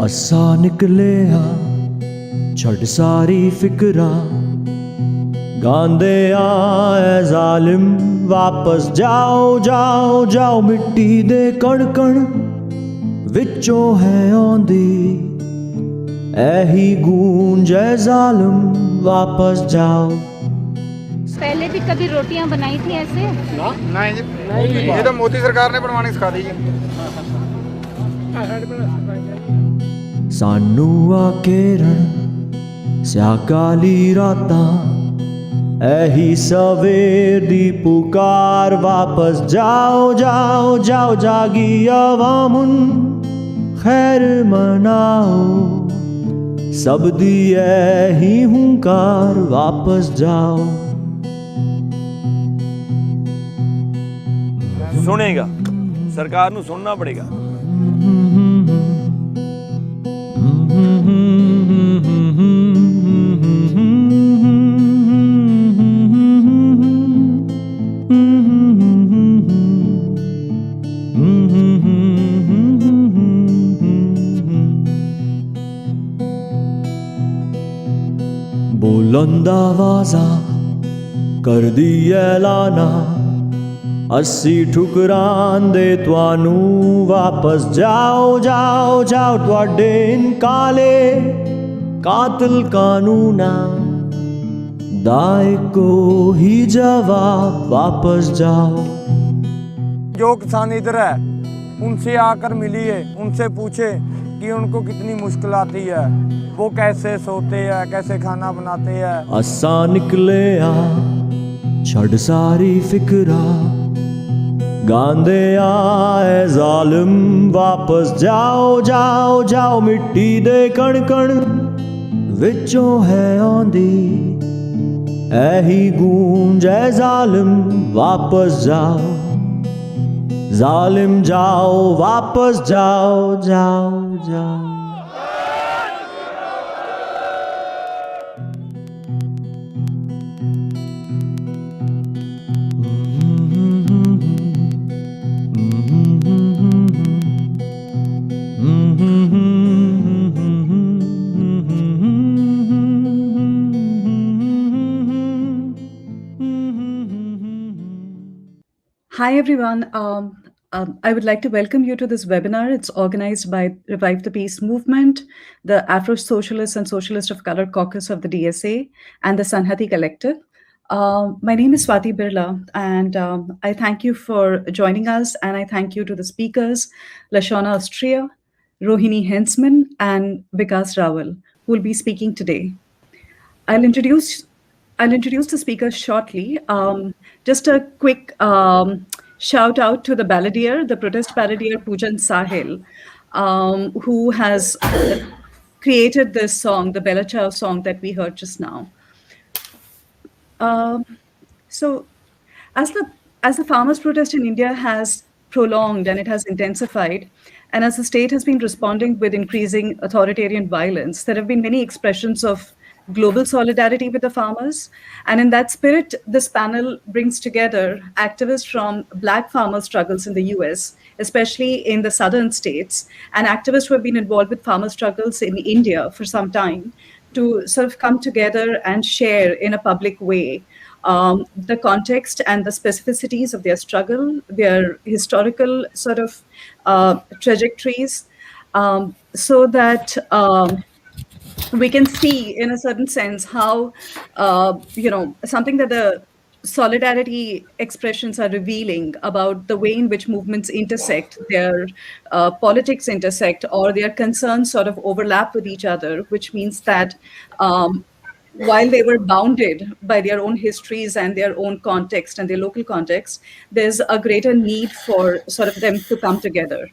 असा निकले छड़ सारी फिकरा गांदे आए जालिम वापस जाओ जाओ जाओ मिट्टी दे कण कण विचों है आंदी ऐही गूंज है जालिम वापस जाओ। पहले भी कभी रोटियां बनाई थी ऐसे? नहीं, ये तो मोदी सरकार ने बनवानी सिखा दी जी। सानू आ केरण स्या काली रातां ऐही सवेर दी पुकार वापस जाओ जाओ जाओ जागी अवामुन खैर मनाओ सब दी ऐही हुंकार वापस जाओ। सुनेगा सरकार नू सुनना पड़ेगा। बुलंद आवाज़ां कर दी ऐलाना अस्सी ठुकरांदे तुहानू वापस जाओ जाओ जाओ तुहाडे इन काले कातिल कानूना दाए को ही जवाब वापस जाओ। जो किसान इधर है उनसे आकर मिलिए, उनसे पूछे कि उनको कितनी मुश्किल आती है, वो कैसे सोते हैं, कैसे खाना बनाते हैं। असा निकले छड़ सारी फिकरा गांदे आए जालिम वापस जाओ जाओ जाओ मिट्टी दे कण कण विचों है आंदी ऐही गूंज है जालिम वापस जाओ जालिम जाओ वापस जाओ जाओ जाओ। Hi everyone. I would like to welcome you to this webinar. It's organized by Revive the Peace Movement, the Afro-Socialists and Socialists of Color Caucus of the DSA, and the Sanhati Collective. My name is Swati Birla, and I thank you for joining us, and I thank you to the speakers, Lashona Austria, Rohini Hensman, and Vikas Rawal, who will be speaking today. I'll introduce the speakers shortly. Just a quick shout out to the balladeer, the protest balladeer Pujan Sahil, who has created this song, the Bella Ciao song that we heard just now. So as the farmers' protest in India has prolonged and it has intensified, and as the state has been responding with increasing authoritarian violence, there have been many expressions of global solidarity with the farmers. And in that spirit, this panel brings together activists from Black farmer struggles in the US, especially in the southern states, and activists who have been involved with farmer struggles in India for some time to sort of come together and share in a public way the context and the specificities of their struggle, their historical sort of trajectories, so that we can see in a certain sense how, something that the solidarity expressions are revealing about the way in which movements intersect, their politics intersect, or their concerns sort of overlap with each other, which means that while they were bounded by their own histories and their own context and their local context, there's a greater need for sort of them to come together.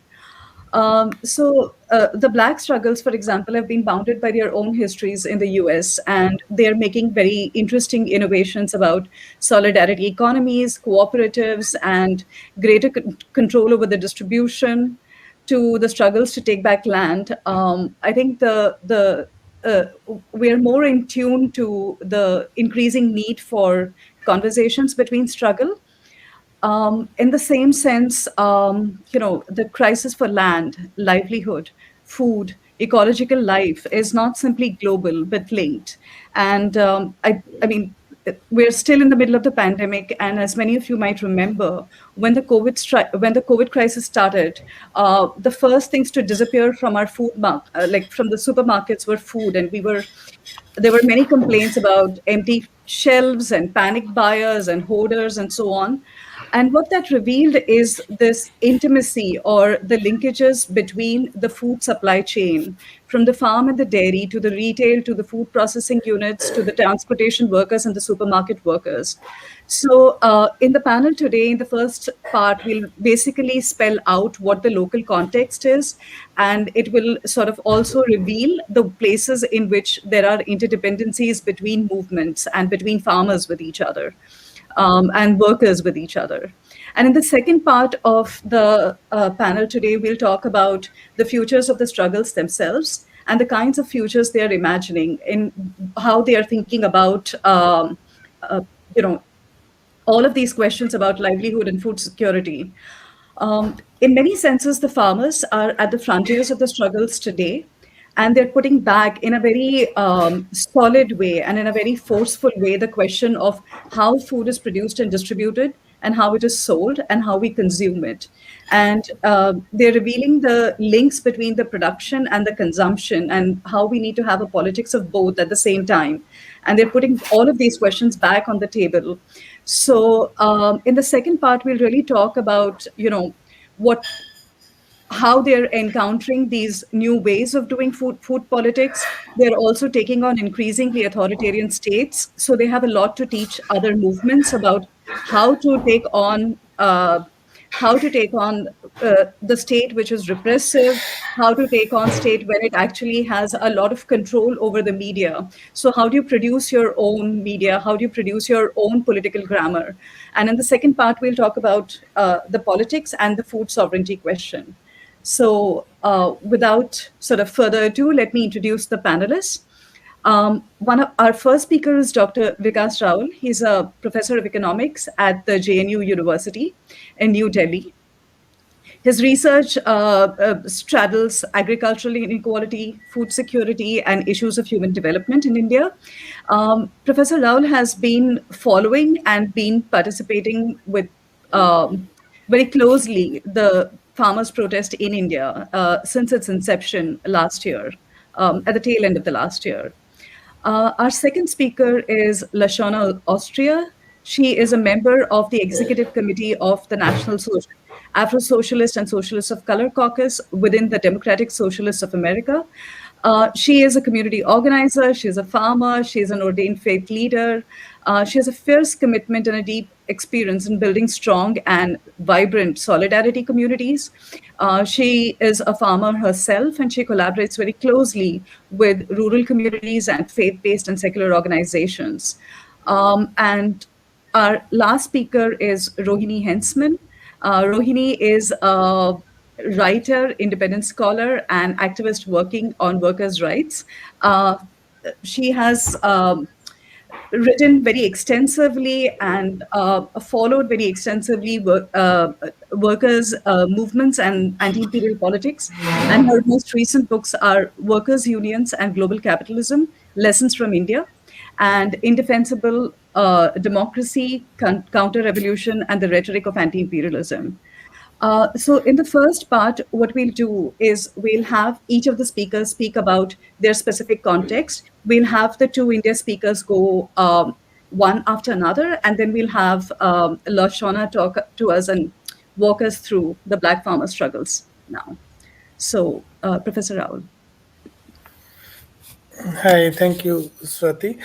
The Black struggles, for example, have been bounded by their own histories in the US, and they're making very interesting innovations about solidarity economies, cooperatives, and greater control over the distribution, to the struggles to take back land. I think we're more in tune to the increasing need for conversations between struggle. In the same sense, the crisis for land, livelihood, food, ecological life is not simply global but linked. And I mean, we're still in the middle of the pandemic, and as many of you might remember, when the COVID crisis started, the first things to disappear from our like from the supermarkets, were food, and there were many complaints about empty shelves and panic buyers and hoarders and so on. And what that revealed is this intimacy, or the linkages between the food supply chain, from the farm and the dairy to the retail to the food processing units to the transportation workers and the supermarket workers. So, in the panel today, in the first part, we'll basically spell out what the local context is, and it will sort of also reveal the places in which there are interdependencies between movements and between farmers with each other, and workers with each other. And in the second part of the panel today, we'll talk about the futures of the struggles themselves and the kinds of futures they are imagining, in how they are thinking about, you know, all of these questions about livelihood and food security. In many senses, the farmers are at the frontiers of the struggles today, and they're putting back in a very solid way and in a very forceful way the question of how food is produced and distributed, and how it is sold, and how we consume it. And they're revealing the links between the production and the consumption, and how we need to have a politics of both at the same time. And they're putting all of these questions back on the table. So in the second part, we'll really talk about, what how they're encountering these new ways of doing food politics. They're also taking on increasingly authoritarian states, so they have a lot to teach other movements about how to take on the state which is repressive, how to take on state when it actually has a lot of control over the media. So how do you produce your own media? How do you produce your own political grammar? And in the second part, we'll talk about the politics and the food sovereignty question. So without sort of further ado, let me introduce the panelists. One of our first speaker is Dr. Vikas Raul. He's a professor of economics at the JNU University in New Delhi. His research straddles agricultural inequality, food security, and issues of human development in India. Professor Raul has been following and been participating with very closely the farmers' protest in India since its inception last year, at the tail end of the last year. Our second speaker is Lashona Austria. She is a member of the executive committee of the National Afro-Socialist and Socialists of Color Caucus within the Democratic Socialists of America. She is a community organizer, she's a farmer, she's an ordained faith leader. She has a fierce commitment and a deep experience in building strong and vibrant solidarity communities. She is a farmer herself, and she collaborates very closely with rural communities and faith-based and secular organizations. And our last speaker is Rohini Hensman. Rohini is a writer, independent scholar, and activist working on workers' rights. She has written very extensively and followed very extensively workers' movements and anti-imperial politics. And her most recent books are Workers' Unions and Global Capitalism, Lessons from India, and Indefensible Democracy, Counter-Revolution, and the Rhetoric of Anti-Imperialism. So in the first part, what we'll do is we'll have each of the speakers speak about their specific context. We'll have the two India speakers go one after another, and then we'll have Lashona talk to us and walk us through the Black farmer struggles now. So, Professor Raul. Hi, thank you, Swati.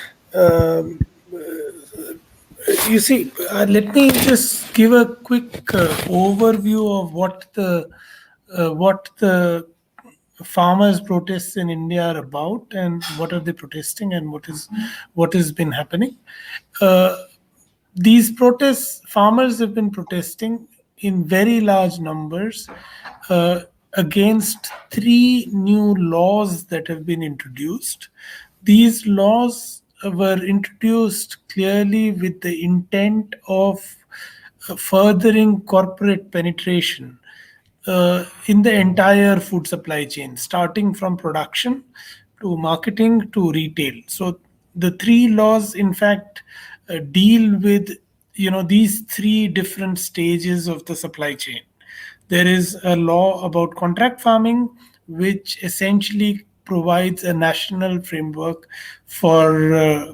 You see, let me just give a quick overview of what the farmers' protests in India are about, and what are they protesting, and what has been happening. These protests, farmers have been protesting in very large numbers against three new laws that have been introduced. These laws were introduced clearly with the intent of furthering corporate penetration in the entire food supply chain, starting from production to marketing to retail. So the three laws, in fact, deal with these three different stages of the supply chain. There is a law about contract farming, which essentially provides a national framework for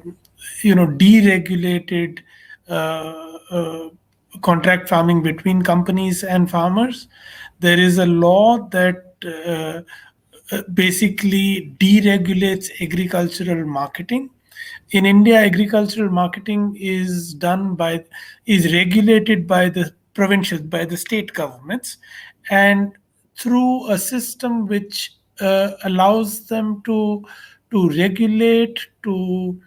deregulated contract farming between companies and farmers. There is a law that basically deregulates agricultural marketing. In India, agricultural marketing is regulated by the provincial, by the state governments, and through a system which allows them to regulate, to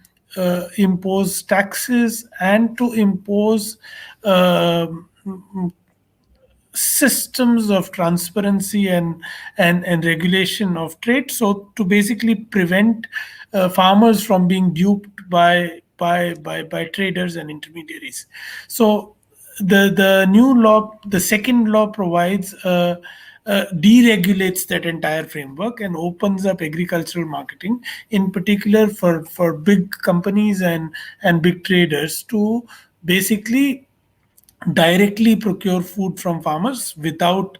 impose taxes, and to impose systems of transparency and regulation of trade, so to basically prevent farmers from being duped by traders and intermediaries. So the new law, the second law, provides deregulates that entire framework and opens up agricultural marketing, in particular for big companies and big traders, to basically directly procure food from farmers without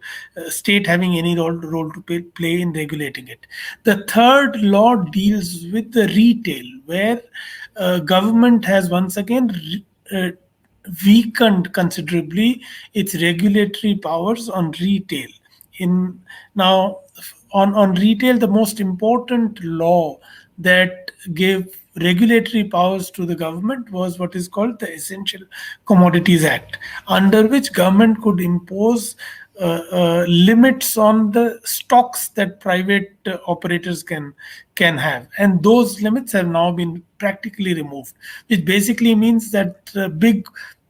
state having any role to play in regulating it. The third law deals with the retail, where government has once again weakened considerably its regulatory powers on retail. In now on retail, the most important law that gave regulatory powers to the government was what is called the Essential Commodities Act, under which government could impose limits on the stocks that private operators can have, and those limits have now been practically removed, which basically means that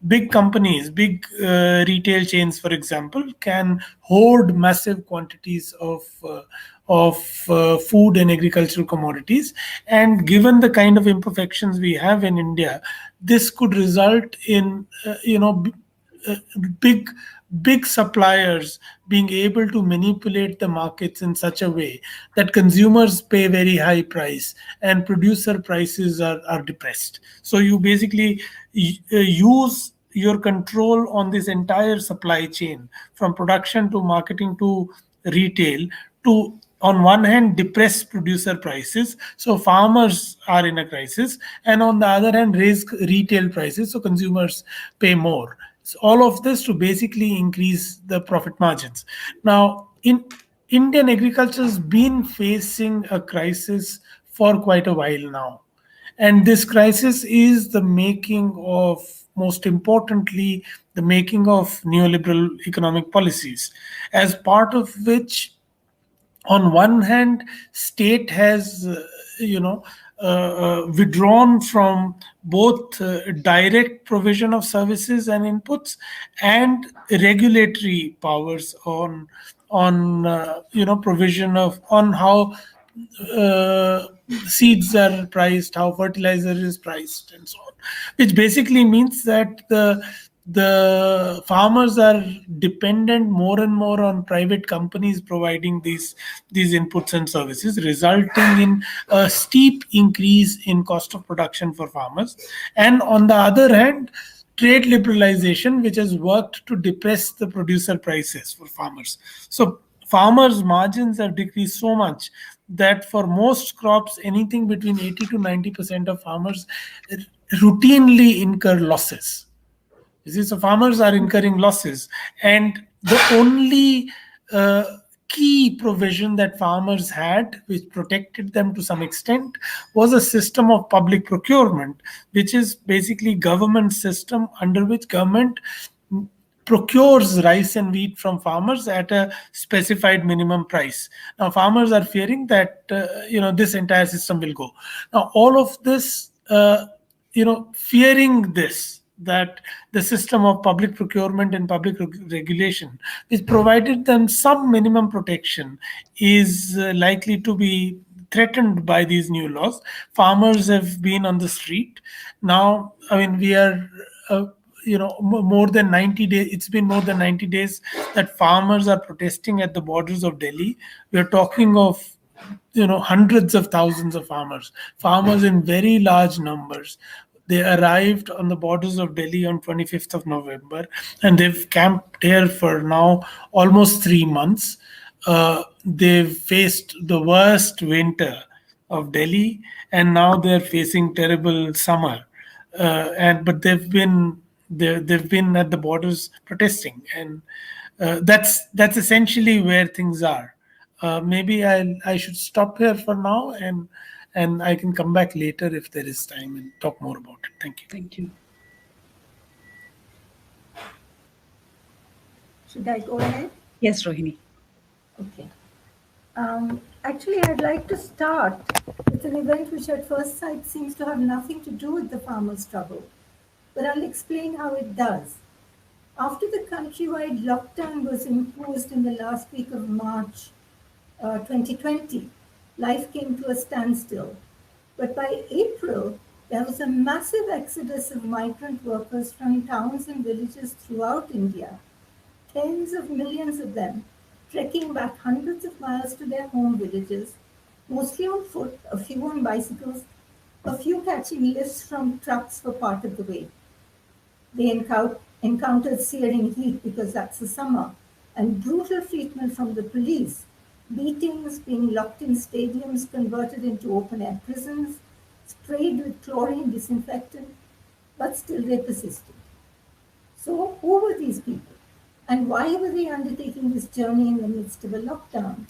big companies, big retail chains, for example, can hoard massive quantities of food and agricultural commodities. And given the kind of imperfections we have in India, this could result in big suppliers being able to manipulate the markets in such a way that consumers pay very high price and producer prices are depressed. So you basically use your control on this entire supply chain, from production to marketing to retail, to on one hand depress producer prices, so farmers are in a crisis, and on the other hand raise retail prices, so consumers pay more. So all of this to basically increase the profit margins. Now, in Indian agriculture has been facing a crisis for quite a while now. And this crisis is the making of, most importantly, the making of neoliberal economic policies, as part of which, on one hand, state has withdrawn from both direct provision of services and inputs and regulatory powers on provision of, on how seeds are priced, how fertilizer is priced, and so on, which basically means that the farmers are dependent more and more on private companies providing these inputs and services, resulting in a steep increase in cost of production for farmers. And on the other hand, trade liberalization, which has worked to depress the producer prices for farmers. So farmers' margins have decreased so much that for most crops, anything between 80 to 90% of farmers routinely incur losses. You see, so farmers are incurring losses, and the only key provision that farmers had, which protected them to some extent, was a system of public procurement, which is basically government system under which government procures rice and wheat from farmers at a specified minimum price. Now, farmers are fearing that this entire system will go. Now, all of this, fearing this, that the system of public procurement and public regulation, which provided them some minimum protection, is likely to be threatened by these new laws. Farmers have been on the street. Now, I mean, we are more than 90 days. It's been more than 90 days that farmers are protesting at the borders of Delhi. We are talking of hundreds of thousands of farmers in very large numbers. They arrived on the borders of Delhi on 25th of November, and they've camped here for now almost 3 months. They've faced the worst winter of Delhi, and now they're facing terrible summer. But they've been at the borders protesting, and that's essentially where things are. Maybe I should stop here for now, and I can come back later if there is time and talk more about it. Thank you. Thank you. Should I go ahead? Yes, Rohini. Okay. Actually, I'd like to start with an event which at first sight seems to have nothing to do with the farmers' struggle, but I'll explain how it does. After the countrywide lockdown was imposed in the last week of March 2020, life came to a standstill. But by April, there was a massive exodus of migrant workers from towns and villages throughout India, tens of millions of them, trekking back hundreds of miles to their home villages, mostly on foot, a few on bicycles, a few catching lifts from trucks for part of the way. They encountered searing heat because that's the summer, and brutal treatment from the police, beatings, being locked in stadiums converted into open-air prisons, sprayed with chlorine disinfectant, but still they persisted. So who were these people? And why were they undertaking this journey in the midst of a lockdown?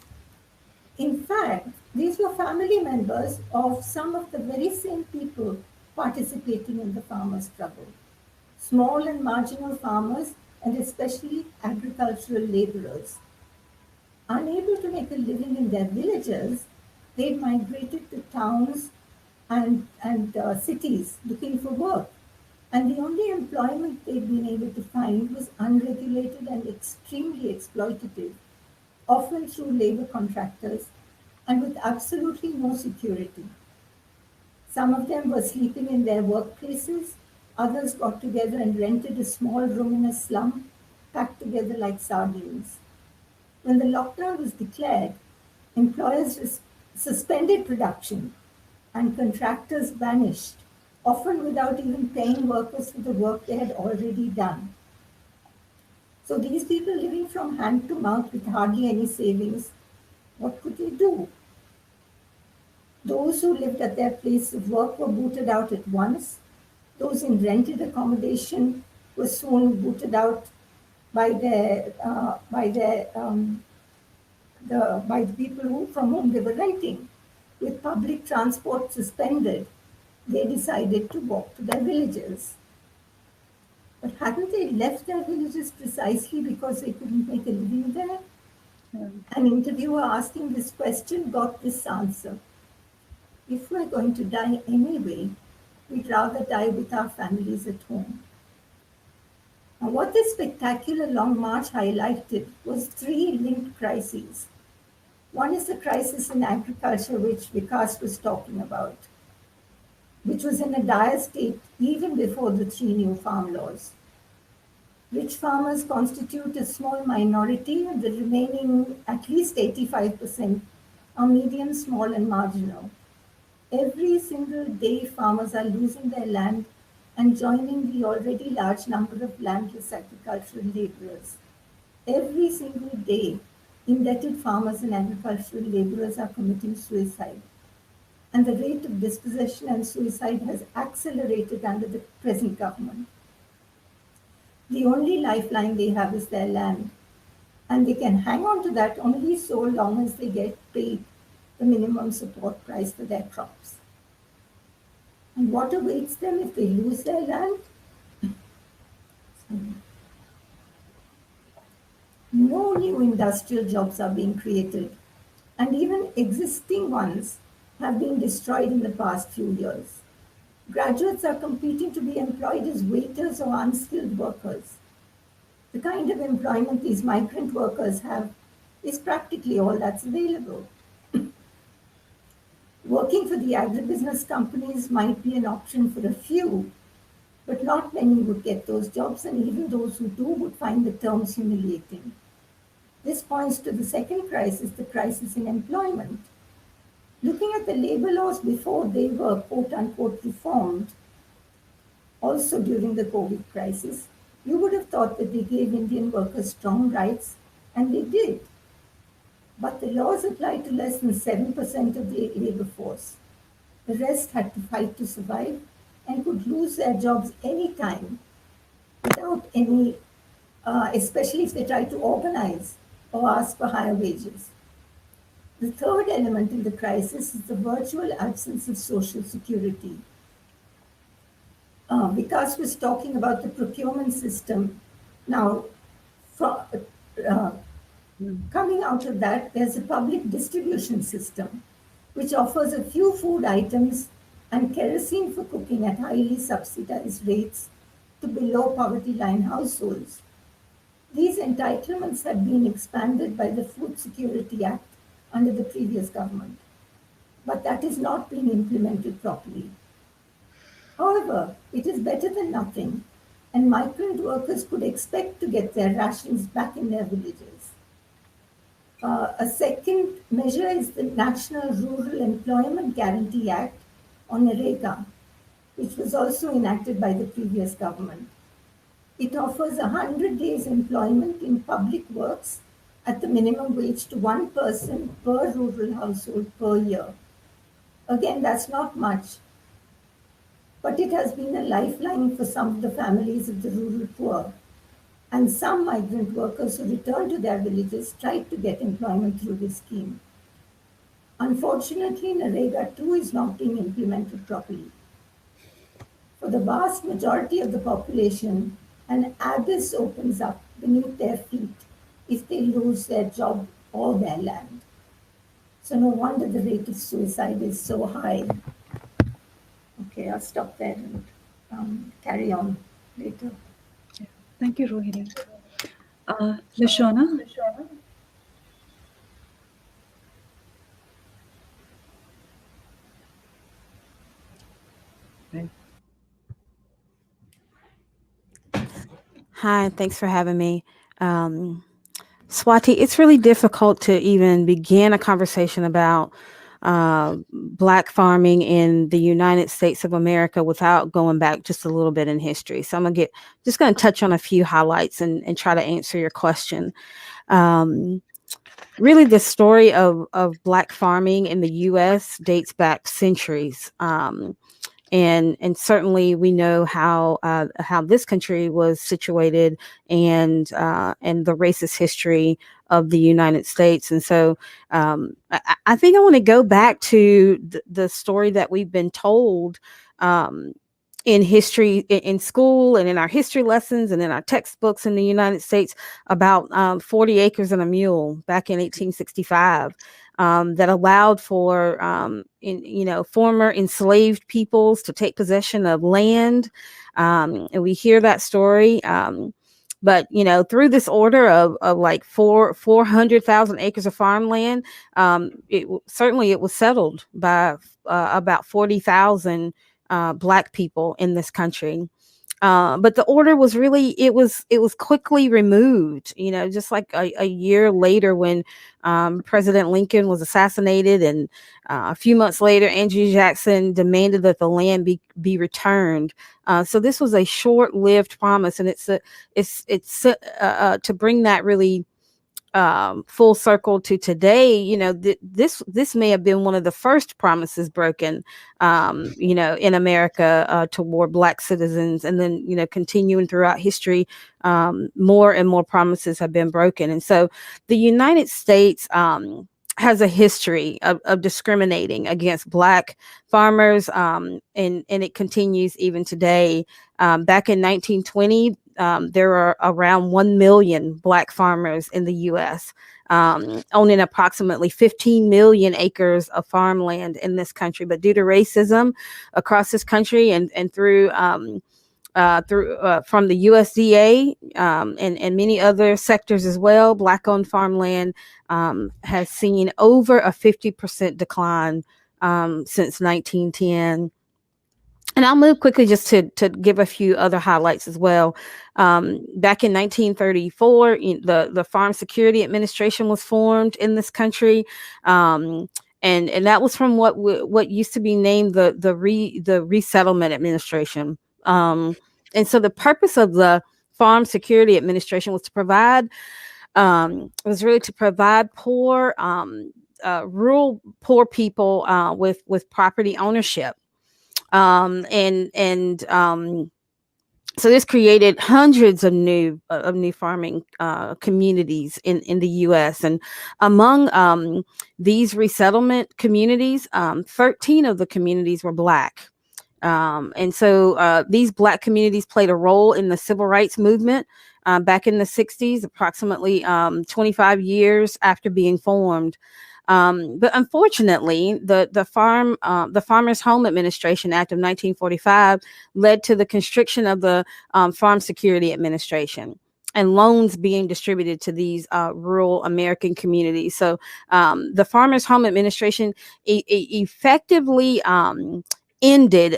In fact, these were family members of some of the very same people participating in the farmers' struggle. Small and marginal farmers, and especially agricultural laborers. Unable to make a living in their villages, they migrated to towns and cities looking for work. And the only employment they'd been able to find was unregulated and extremely exploitative, often through labor contractors, and with absolutely no security. Some of them were sleeping in their workplaces, others got together and rented a small room in a slum, packed together like sardines. When the lockdown was declared, employers suspended production and contractors vanished, often without even paying workers for the work they had already done. So these people living from hand to mouth with hardly any savings, what could they do? Those who lived at their place of work were booted out at once. Those in rented accommodation were soon booted out by the people from whom they were renting. With public transport suspended, they decided to walk to their villages. But hadn't they left their villages precisely because they couldn't make a living there? An interviewer asking this question got this answer. If we're going to die anyway, we'd rather die with our families at home. Now, what this spectacular long march highlighted was three linked crises. One is the crisis in agriculture, which Vikas was talking about, which was in a dire state even before the three new farm laws. Rich farmers constitute a small minority, and the remaining at least 85% are medium, small, and marginal. Every single day, farmers are losing their land and joining the already large number of landless agricultural laborers. Every single day, indebted farmers and agricultural laborers are committing suicide. And the rate of dispossession and suicide has accelerated under the present government. The only lifeline they have is their land, and they can hang on to that only so long as they get paid the minimum support price for their crops. And what awaits them if they lose their land? No new industrial jobs are being created, and even existing ones have been destroyed in the past few years. Graduates are competing to be employed as waiters or unskilled workers. The kind of employment these migrant workers have is practically all that's available. Working for the agribusiness companies might be an option for a few, But not many would get those jobs, and even those who do would find the terms humiliating. This points to the second crisis, the crisis in employment. Looking at the labor laws before they were quote unquote reformed, also during the COVID crisis, you would have thought that they gave Indian workers strong rights, and they did. But the laws applied to less than 7% of the labor force. The rest had to fight to survive and could lose their jobs anytime without any, especially if they tried to organize or ask for higher wages. The third element in the crisis is the virtual absence of social security. Vikas was talking about the procurement system. Now, coming out of that, there's a public distribution system, which offers a few food items and kerosene for cooking at highly subsidized rates to below poverty line households. These entitlements had been expanded by the Food Security Act under the previous government, but that is not being implemented properly. However, it is better than nothing, and migrant workers could expect to get their rations back in their villages. A second measure is the National Rural Employment Guarantee Act, or NREGA, which was also enacted by the previous government. It offers 100 days employment in public works at the minimum wage to one person per rural household per year. Again, that's not much, but it has been a lifeline for some of the families of the rural poor. And some migrant workers who returned to their villages tried to get employment through this scheme. Unfortunately, NREGA too is not being implemented properly. For the vast majority of the population, an abyss opens up beneath their feet if they lose their job or their land. So no wonder the rate of suicide is so high. Okay, I'll stop there and carry on later. Thank you, Rohini. Lashona? Hi, thanks for having me. Swati, it's really difficult to even begin a conversation about Black farming in the United States of America without going back just a little bit in history. So I'm gonna touch on a few highlights and try to answer your question. Really, the story of Black farming in the U.S. dates back centuries. And certainly we know how this country was situated and the racist history of the United States. And so I think I want to go back to the story that we've been told in history, in school and in our history lessons and in our textbooks in the United States about 40 acres and a mule back in 1865. That allowed for former enslaved peoples to take possession of land. And we hear that story. But through this order of like 400,000 acres of farmland, it was settled by about 40,000 Black people in this country. But the order was really, it was quickly removed, just like a year later when President Lincoln was assassinated, and a few months later, Andrew Jackson demanded that the land be returned. So this was a short-lived promise, and it's to bring that really full circle to today. This may have been one of the first promises broken, in America toward Black citizens, and then continuing throughout history, more and more promises have been broken. And so the United States has a history of discriminating against Black farmers, and it continues even today. Back in 1920, there are around 1 million Black farmers in the U.S., owning approximately 15 million acres of farmland in this country. But due to racism across this country and through from the USDA and many other sectors as well, Black-owned farmland has seen over a 50% decline since 1910. And I'll move quickly just to give a few other highlights as well. Back in 1934, the Farm Security Administration was formed in this country. And that was from what used to be named the Resettlement Administration. And so the purpose of the Farm Security Administration was to provide rural poor people with property ownership. So this created hundreds of new farming communities in the U.S. And among these resettlement communities, 13 of the communities were Black. And so these Black communities played a role in the civil rights movement back in the 60s, approximately 25 years after being formed. But unfortunately, the Farmers Home Administration Act of 1945 led to the constriction of the Farm Security Administration and loans being distributed to these rural American communities. So the Farmers Home Administration effectively ended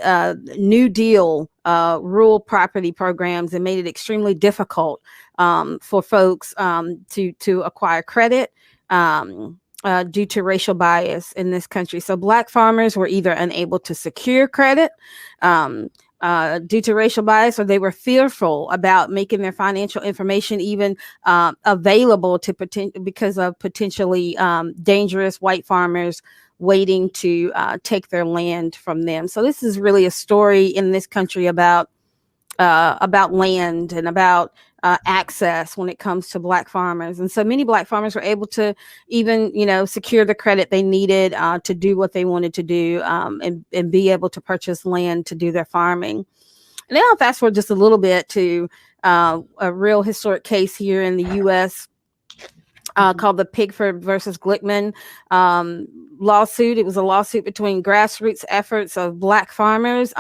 New Deal rural property programs and made it extremely difficult for folks to acquire credit. Due to racial bias in this country. So Black farmers were either unable to secure credit due to racial bias, or they were fearful about making their financial information even available because of potentially dangerous white farmers waiting to take their land from them. So this is really a story in this country about land and about access when it comes to Black farmers. And so many Black farmers were able to even, secure the credit they needed to do what they wanted to do and be able to purchase land to do their farming. And then I'll fast forward just a little bit to a real historic case here in the U.S. Called the Pigford versus Glickman lawsuit. It was a lawsuit between grassroots efforts of Black farmers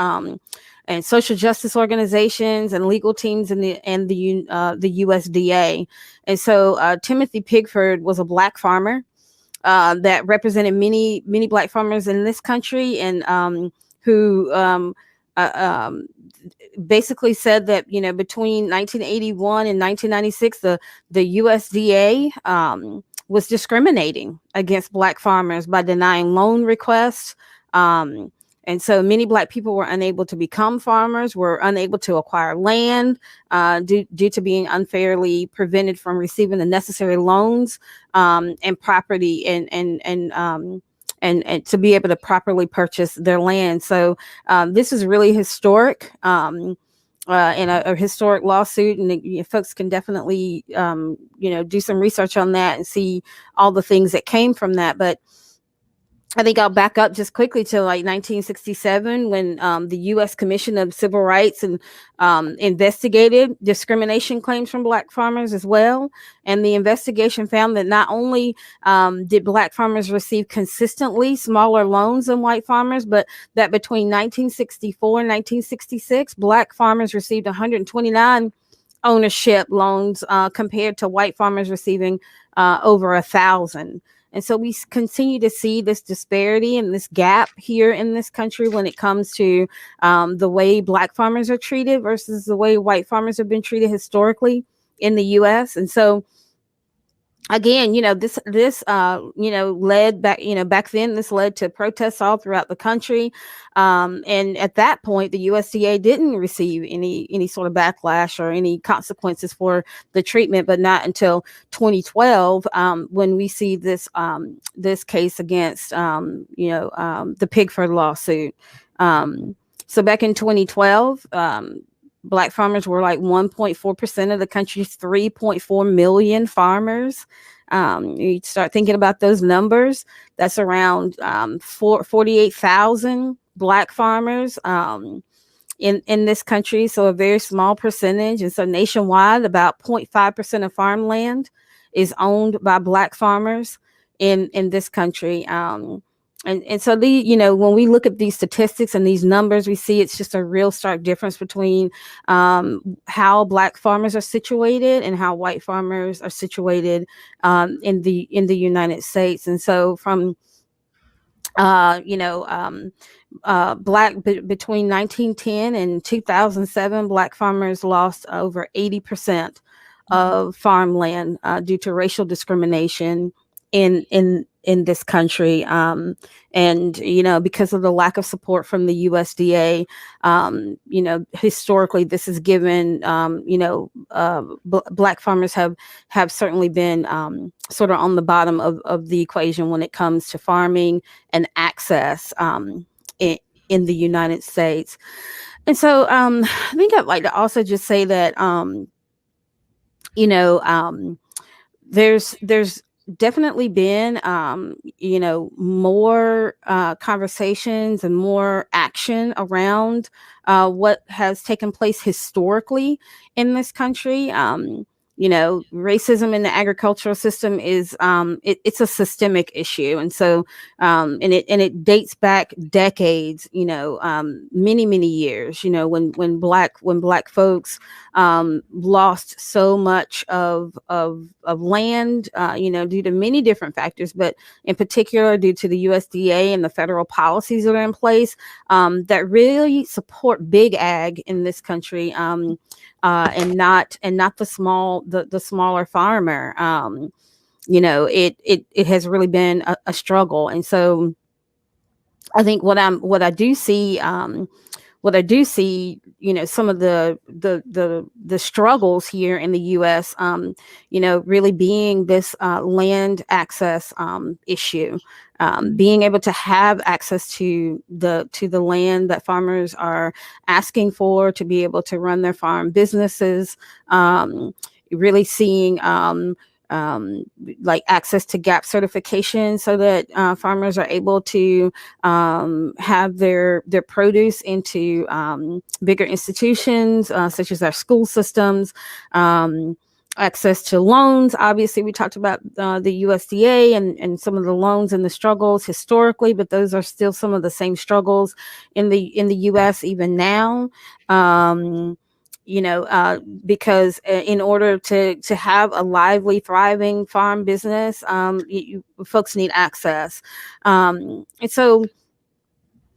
and social justice organizations and legal teams and the USDA. And so Timothy Pigford was a Black farmer that represented many Black farmers in this country, and who basically said that between 1981 and 1996, the USDA was discriminating against Black farmers by denying loan requests. And so many Black people were unable to become farmers, were unable to acquire land due to being unfairly prevented from receiving the necessary loans and property and to be able to properly purchase their land. So this is really historic and a historic lawsuit, and folks can definitely do some research on that and see all the things that came from that. But I think I'll back up just quickly to like 1967 when the U.S. Commission of Civil Rights and investigated discrimination claims from Black farmers as well. And the investigation found that not only did Black farmers receive consistently smaller loans than white farmers, but that between 1964 and 1966, Black farmers received 129 ownership loans compared to white farmers receiving over 1,000. And so we continue to see this disparity and this gap here in this country when it comes to the way Black farmers are treated versus the way white farmers have been treated historically in the U.S. And so, again, this led back then, this led to protests all throughout the country. And at that point, the USDA didn't receive any sort of backlash or any consequences for the treatment, but not until 2012, when we see this case against, the Pigford lawsuit. So back in 2012, Black farmers were like 1.4% of the country's 3.4 million farmers. You start thinking about those numbers. That's around 48,000 Black farmers in this country. So a very small percentage. And so nationwide, about 0.5% of farmland is owned by Black farmers in this country. And so when we look at these statistics and these numbers, we see it's just a real stark difference between how Black farmers are situated and how white farmers are situated in the United States. And so from You know, between 1910 and 2007, Black farmers lost over 80% of farmland due to racial discrimination in this country. And, you know, because of the lack of support from the USDA, you know, historically, this has given, you know, Black farmers have certainly been sort of on the bottom of the equation when it comes to farming and access in the United States. And so I think I'd like to also just say that, you know, there's definitely been, you know, more conversations and more action around what has taken place historically in this country. You know, racism in the agricultural system is it's a systemic issue, and so and it dates back decades. You know, many years. You know, when black folks lost so much of land, you know, due to many different factors, but in particular due to the USDA and the federal policies that are in place that really support big ag in this country. And not the smaller farmer. You know, it has really been a struggle, and so I think what I do see, you know, some of the struggles here in the U.S., you know, really being this land access issue. Being able to have access to the land that farmers are asking for to be able to run their farm businesses, really seeing like access to GAP certification so that farmers are able to have their produce into bigger institutions such as our school systems. Access to loans. Obviously, we talked about the USDA and some of the loans and the struggles historically, but those are still some of the same struggles in the U.S. even now. You know, because in order to have a lively, thriving farm business, folks need access. And so,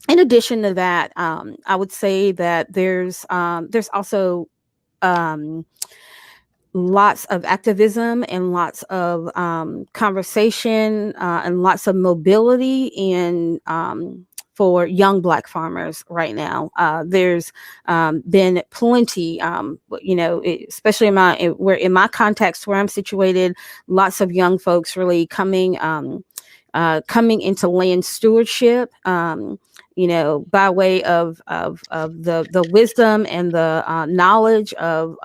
in addition to that, I would say that there's also lots of activism and lots of conversation and lots of mobility in for young Black farmers right now. There's been plenty, you know, especially in my context where I'm situated, lots of young folks really coming into land stewardship. You know, by way of the wisdom and the knowledge of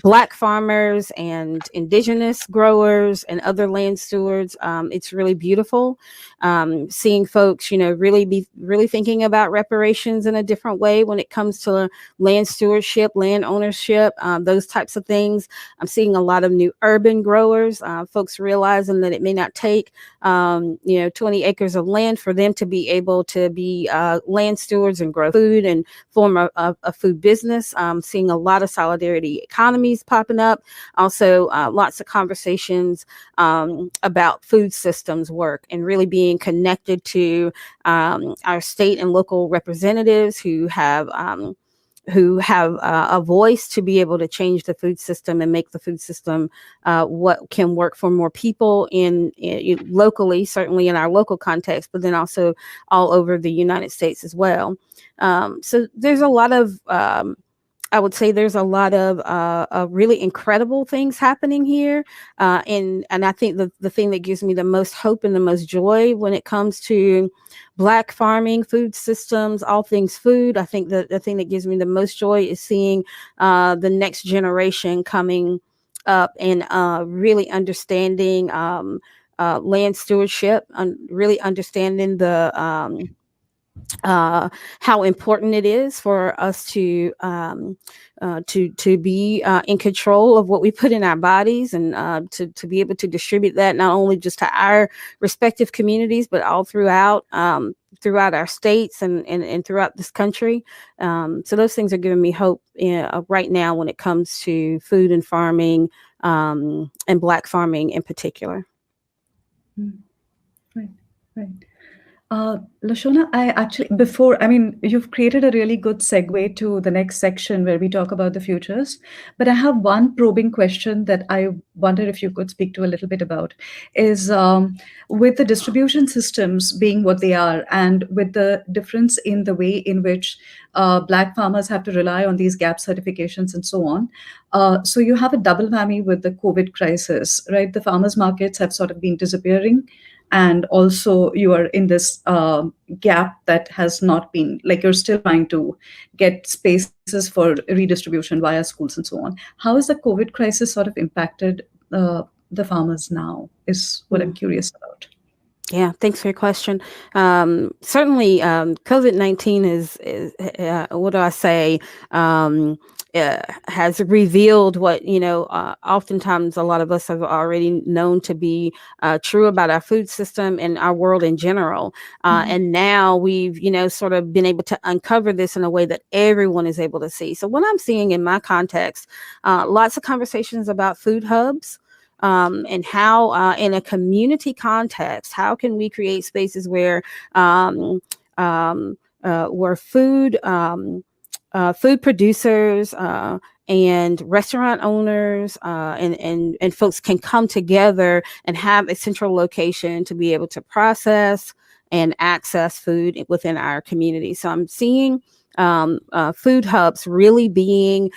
Black farmers and indigenous growers and other land stewards. It's really beautiful seeing folks, you know, really thinking about reparations in a different way when it comes to land stewardship, land ownership, those types of things. I'm seeing a lot of new urban growers, folks realizing that it may not take, you know, 20 acres of land for them to be able to be land stewards and grow food and form a food business. Seeing a lot of solidarity economies popping up. Also, lots of conversations about food systems work and really being connected to our state and local representatives who have a voice to be able to change the food system and make the food system what can work for more people in locally, certainly in our local context, but then also all over the United States as well. So there's a lot of I would say there's a lot of really incredible things happening here. And I think the thing that gives me the most hope and the most joy when it comes to Black farming, food systems, all things food, I think the thing that gives me the most joy is seeing the next generation coming up and really understanding land stewardship, and really understanding the how important it is for us to be in control of what we put in our bodies, and to be able to distribute that not only just to our respective communities, but all throughout our states and throughout this country. So those things are giving me hope right now when it comes to food and farming, and Black farming in particular. Right, right. Lashona, you've created a really good segue to the next section where we talk about the futures. But I have one probing question that I wonder if you could speak to a little bit about is with the distribution systems being what they are, and with the difference in the way in which Black farmers have to rely on these gap certifications and so on. So you have a double whammy with the COVID crisis, right? The farmers' markets have sort of been disappearing, and also you are in this gap that has not been, like, you're still trying to get spaces for redistribution via schools and so on. How has the COVID crisis sort of impacted the farmers now is what I'm curious about. Yeah, thanks for your question. Certainly, COVID-19 is what do I say? Has revealed what, oftentimes a lot of us have already known to be true about our food system and our world in general. And now we've, sort of been able to uncover this in a way that everyone is able to see. So what I'm seeing in my context, lots of conversations about food hubs. And how, in a community context, how can we create spaces where food producers and restaurant owners and folks can come together and have a central location to be able to process and access food within our community. So I'm seeing food hubs really being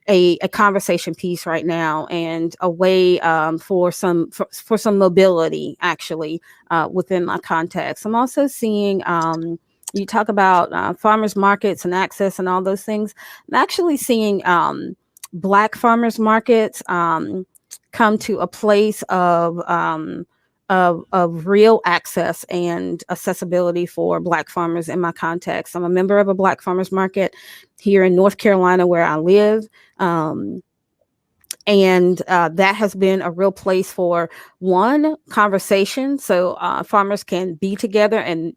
a conversation piece right now, and a way for some mobility actually within my context. I'm also seeing you talk about farmers markets and access and all those things. I'm actually seeing Black farmers markets come to a place of real access and accessibility for Black farmers in my context. I'm a member of a Black farmers market here in North Carolina where I live. And that has been a real place for one, conversation. So farmers can be together and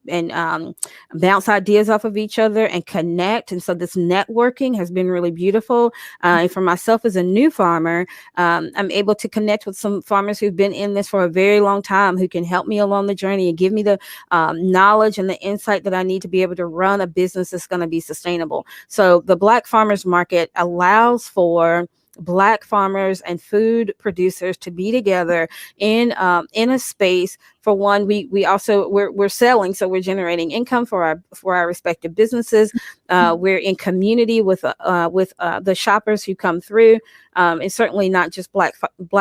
bounce ideas off of each other and connect. And so this networking has been really beautiful. And for myself as a new farmer, I'm able to connect with some farmers who've been in this for a very long time, who can help me along the journey and give me the knowledge and the insight that I need to be able to run a business that's going to be sustainable. So the Black farmers market allows for Black farmers and food producers to be together in a space. For one, we're selling, so we're generating income for our respective businesses. We're in community with the shoppers who come through, and certainly not just Black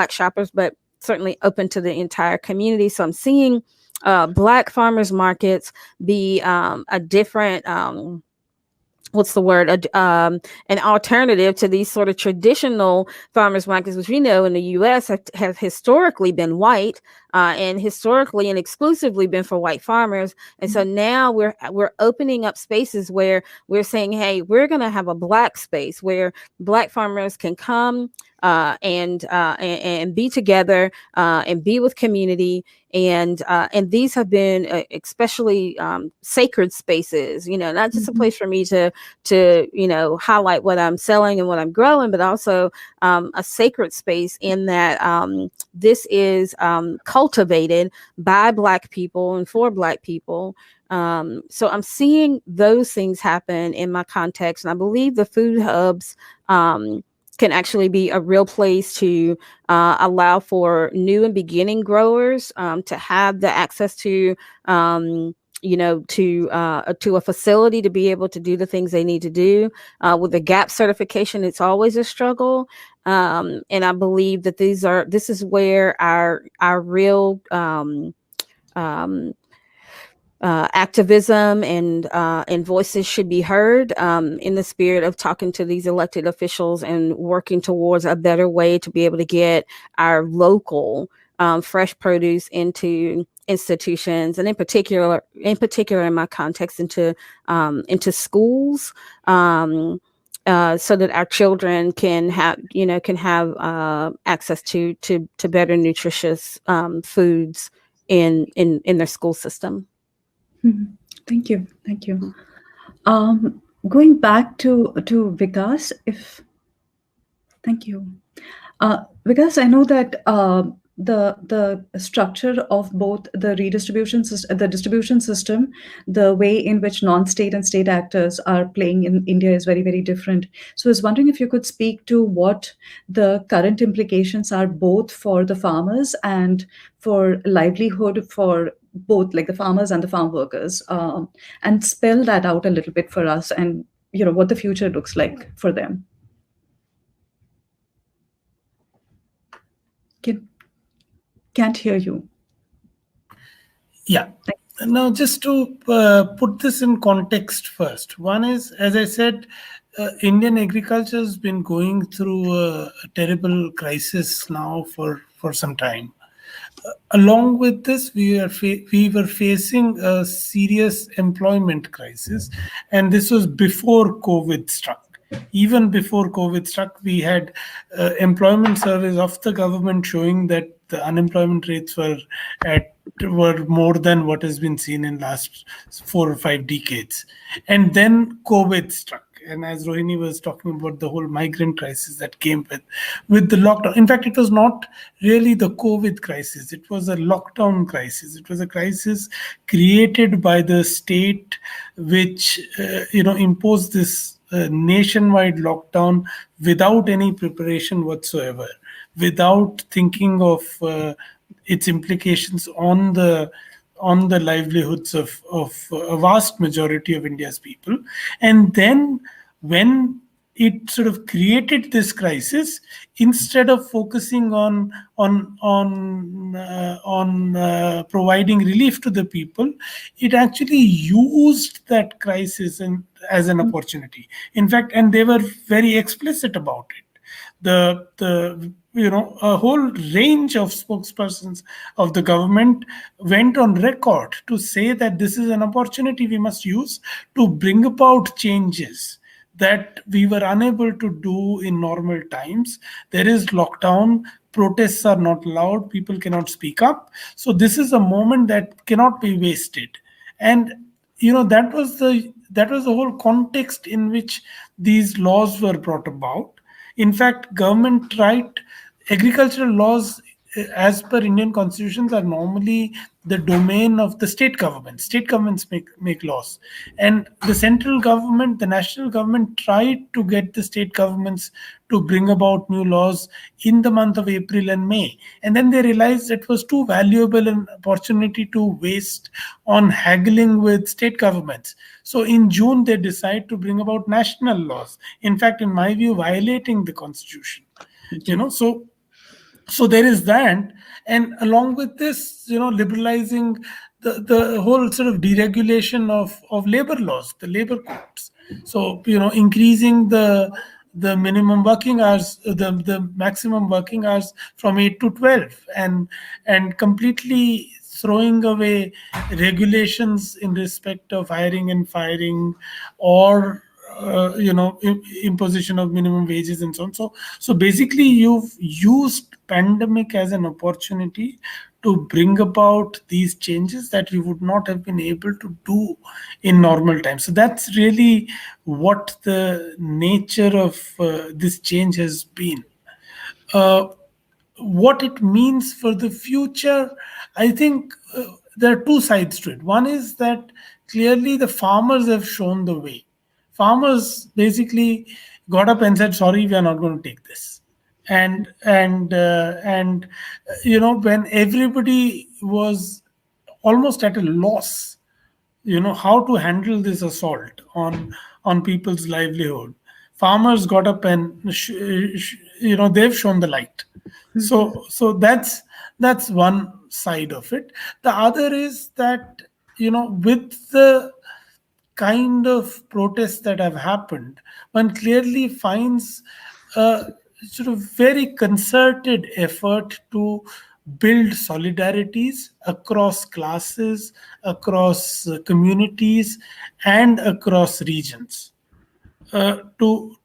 shoppers, but certainly open to the entire community. So I'm seeing Black farmers markets be a different an alternative to these sort of traditional farmers markets, which we know in the U.S. have historically been white and historically and exclusively been for white farmers. And so now we're opening up spaces where we're saying, hey, we're going to have a Black space where Black farmers can come and be together and be with community. And these have been especially sacred spaces, not just a place for me to highlight what I'm selling and what I'm growing, but also a sacred space in that this is cultivated by Black people and for Black people. So I'm seeing those things happen in my context. And I believe the food hubs can actually be a real place to allow for new and beginning growers to have the access to to a facility to be able to do the things they need to do. With the GAP certification, it's always a struggle. And I believe that this is where our real activism and voices should be heard in the spirit of talking to these elected officials and working towards a better way to be able to get our local fresh produce into institutions, and in particular in my context into schools, so that our children can have access to better nutritious foods in their school system. Thank you. Going back to Vikas, thank you. Vikas, I know that the structure of both the redistribution system, the distribution system, the way in which non-state and state actors are playing in India is very, very different. So I was wondering if you could speak to what the current implications are both for the farmers and for livelihood for both, like the farmers and the farm workers, and spell that out a little bit for us, and what the future looks like for them. Can't hear you. Yeah. Now, just to put this in context first, one is, as I said, Indian agriculture has been going through a terrible crisis now for some time. Along with this, we were facing a serious employment crisis, and this was before COVID struck. Even before COVID struck, we had employment surveys of the government showing that the unemployment rates were more than what has been seen in last 4 or 5 decades. And then COVID struck. And as Rohini was talking about the whole migrant crisis that came with the lockdown. In fact, it was not really the COVID crisis. It was a lockdown crisis. It was a crisis created by the state, which imposed this nationwide lockdown without any preparation whatsoever, without thinking of its implications on the livelihoods of a vast majority of India's people. And then when it sort of created this crisis, instead of focusing on providing relief to the people, it actually used that crisis as an opportunity. In fact, and they were very explicit about it. A whole range of spokespersons of the government went on record to say that this is an opportunity we must use to bring about changes that we were unable to do in normal times. There is lockdown, protests are not allowed, people cannot speak up. So this is a moment that cannot be wasted. And that was the whole context in which these laws were brought about. In fact, government agricultural laws, as per Indian constitutions, are normally the domain of the state government. State governments make laws. And the central government, the national government, tried to get the state governments to bring about new laws in the month of April and May. And then they realized it was too valuable an opportunity to waste on haggling with state governments. So in June, they decided to bring about national laws. In fact, in my view, violating the constitution. So there is that, and along with this, liberalizing the whole sort of deregulation of labor laws, the labor codes. So increasing the minimum working hours, the maximum working hours from 8 to 12, and completely throwing away regulations in respect of hiring and firing, or imposition of minimum wages and so on. So basically, you've used pandemic as an opportunity to bring about these changes that you would not have been able to do in normal times. So that's really what the nature of this change has been. What it means for the future, I think there are two sides to it. One is that clearly the farmers have shown the way. Farmers basically got up and said, sorry, we are not going to take this. And when everybody was almost at a loss, how to handle this assault on people's livelihood, farmers got up and they've shown the light. So that's one side of it. The other is that with the kind of protests that have happened, one clearly finds a sort of very concerted effort to build solidarities across classes, across communities, and across regions to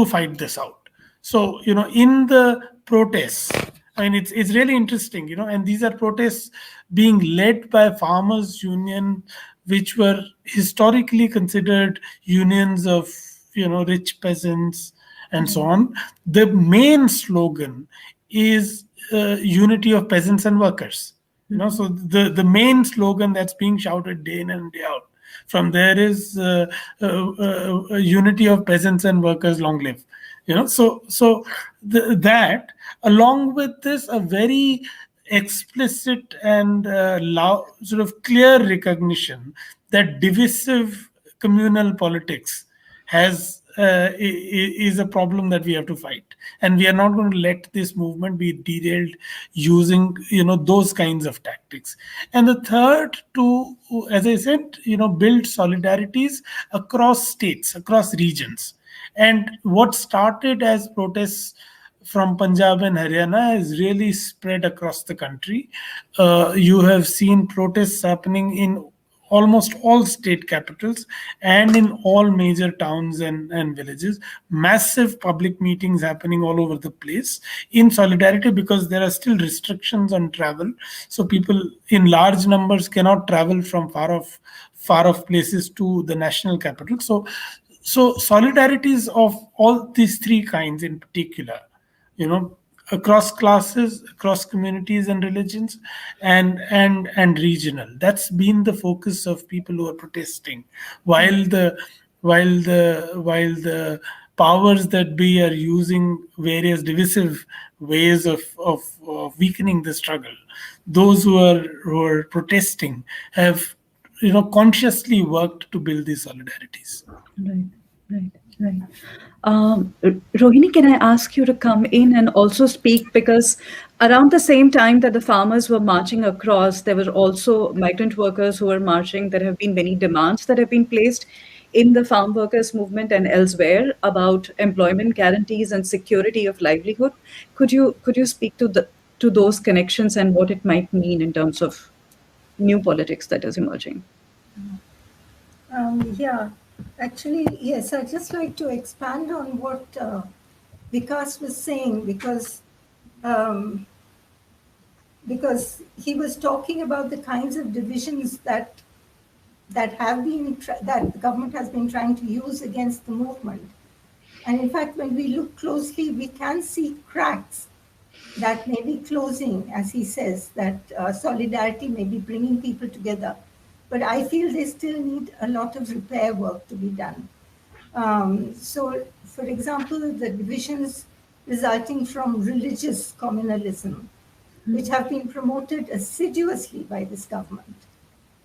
fight this out. So, in the protests, I mean, it's really interesting, and these are protests being led by farmers' union, which were historically considered unions of, rich peasants and so on. The main slogan is unity of peasants and workers. So the main slogan that's being shouted day in and day out from there is unity of peasants and workers, long live. That, along with this, a very explicit and sort of clear recognition that divisive communal politics is a problem that we have to fight, and we are not going to let this movement be derailed using those kinds of tactics. And the third, to, as I said, build solidarities across states, across regions. And what started as protests from Punjab and Haryana has really spread across the country. You have seen protests happening in almost all state capitals and in all major towns and villages. Massive public meetings happening all over the place in solidarity, because there are still restrictions on travel. So people in large numbers cannot travel from far off places to the national capital. So solidarities of all these three kinds in particular, across classes, across communities and religions, and regional. That's been the focus of people who are protesting, while the powers that be are using various divisive ways of weakening the struggle. Those who are protesting have consciously worked to build these solidarities. Right. Rohini, can I ask you to come in and also speak? Because around the same time that the farmers were marching across, there were also migrant workers who were marching. There have been many demands that have been placed in the farm workers movement and elsewhere about employment guarantees and security of livelihood. Could you speak to those connections and what it might mean in terms of new politics that is emerging? Yeah, actually, yes, I'd just like to expand on what Vikas was saying, because he was talking about the kinds of divisions that the government has been trying to use against the movement. And in fact, when we look closely, we can see cracks that may be closing, as he says, that solidarity may be bringing people together. But I feel they still need a lot of repair work to be done. So, for example, the divisions resulting from religious communalism, which have been promoted assiduously by this government.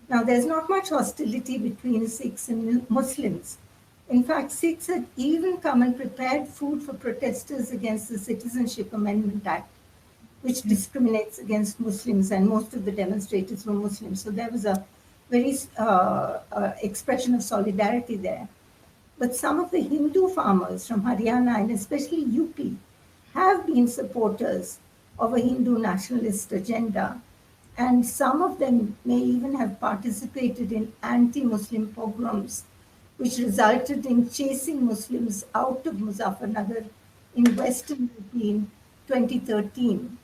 Now, there's not much hostility between Sikhs and Muslims. In fact, Sikhs had even come and prepared food for protesters against the Citizenship Amendment Act, which discriminates against Muslims, and most of the demonstrators were Muslims. So there was a very expression of solidarity there. But some of the Hindu farmers from Haryana and especially UP have been supporters of a Hindu nationalist agenda. And some of them may even have participated in anti-Muslim pogroms, which resulted in chasing Muslims out of Muzaffarnagar in Western UP in 2013.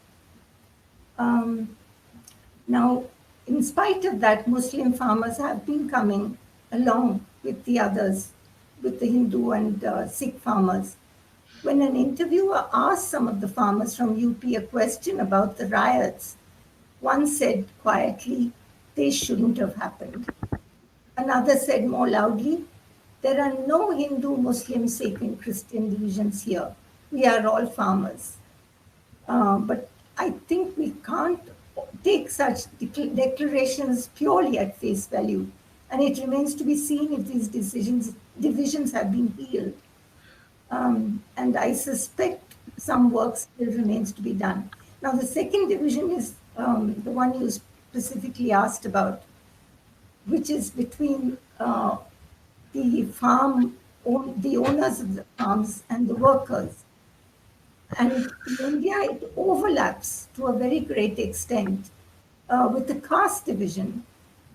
Now, in spite of that, Muslim farmers have been coming along with the others, with the Hindu and Sikh farmers. When an interviewer asked some of the farmers from UP a question about the riots, one said quietly, they shouldn't have happened. Another said more loudly, there are no Hindu, Muslim, Sikh, and Christian divisions here. We are all farmers. But I think we can't take such declarations purely at face value. And it remains to be seen if these divisions have been healed. And I suspect some work still remains to be done. Now, the second division is the one you specifically asked about, which is between the owners of the farms and the workers. And in India, it overlaps to a very great extent with the caste division,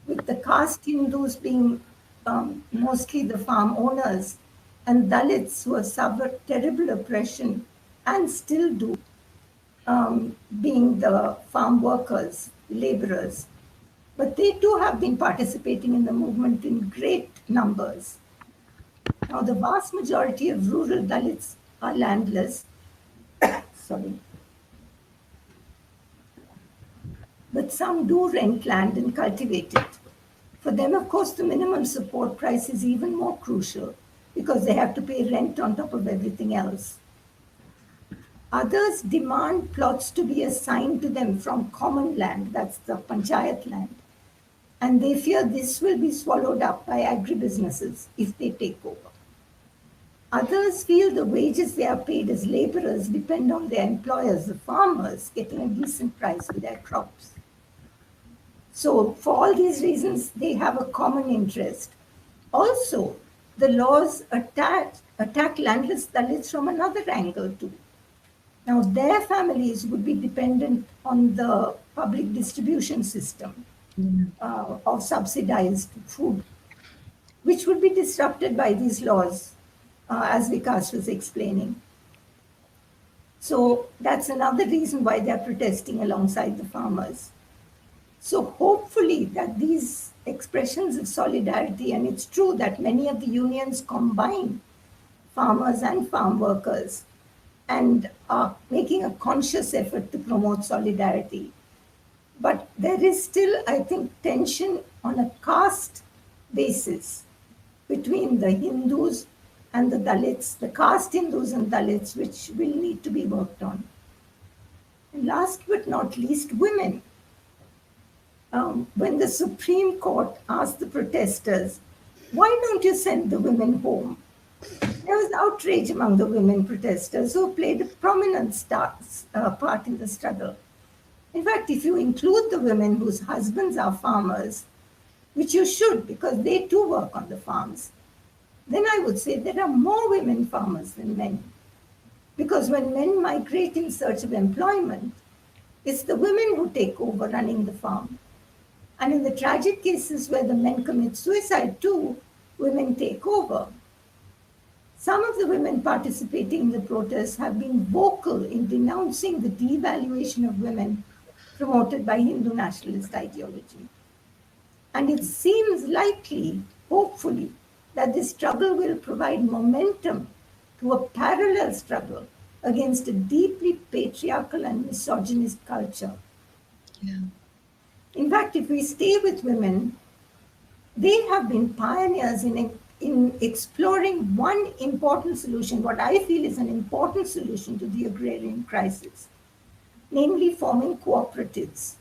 with the caste Hindus being mostly the farm owners, and Dalits who have suffered terrible oppression and still do, being the farm workers, laborers. But they too have been participating in the movement in great numbers. Now, the vast majority of rural Dalits are landless. Sorry. but some do rent land and cultivate it. For them, of course, the minimum support price is even more crucial because they have to pay rent on top of everything else. Others demand plots to be assigned to them from common land, that's the panchayat land, and they fear this will be swallowed up by agribusinesses if they take over. Others feel the wages they are paid as laborers depend on their employers, the farmers, getting a decent price for their crops. So, for all these reasons, they have a common interest. Also, the laws attack landless Dalits from another angle too. Now, their families would be dependent on the public distribution system of subsidized food, which would be disrupted by these laws, as Vikas was explaining. So, that's another reason why they're protesting alongside the farmers. So, hopefully, that these expressions of solidarity, and it's true that many of the unions combine farmers and farm workers and are making a conscious effort to promote solidarity. But there is still, I think, tension on a caste basis between the Hindus and the Dalits, the caste Hindus and Dalits, which will need to be worked on. And last but not least, women. When the Supreme Court asked the protesters, why don't you send the women home? There was outrage among the women protesters who played a prominent part in the struggle. In fact, if you include the women whose husbands are farmers, which you should because they too work on the farms, then I would say there are more women farmers than men. Because when men migrate in search of employment, it's the women who take over running the farm. And in the tragic cases where the men commit suicide too, women take over. Some of the women participating in the protests have been vocal in denouncing the devaluation of women promoted by Hindu nationalist ideology. And it seems likely, hopefully, that this struggle will provide momentum to a parallel struggle against a deeply patriarchal and misogynist culture. Yeah. In fact, if we stay with women, they have been pioneers in exploring one important solution, what I feel is an important solution to the agrarian crisis, namely forming cooperatives.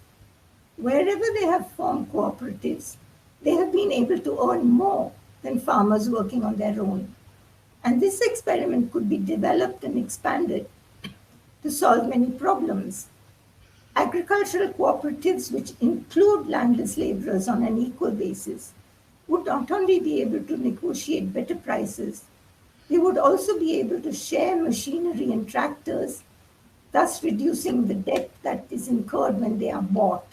Wherever they have formed cooperatives, they have been able to earn more than farmers working on their own. And this experiment could be developed and expanded to solve many problems. Agricultural cooperatives, which include landless laborers on an equal basis, would not only be able to negotiate better prices, they would also be able to share machinery and tractors, thus reducing the debt that is incurred when they are bought.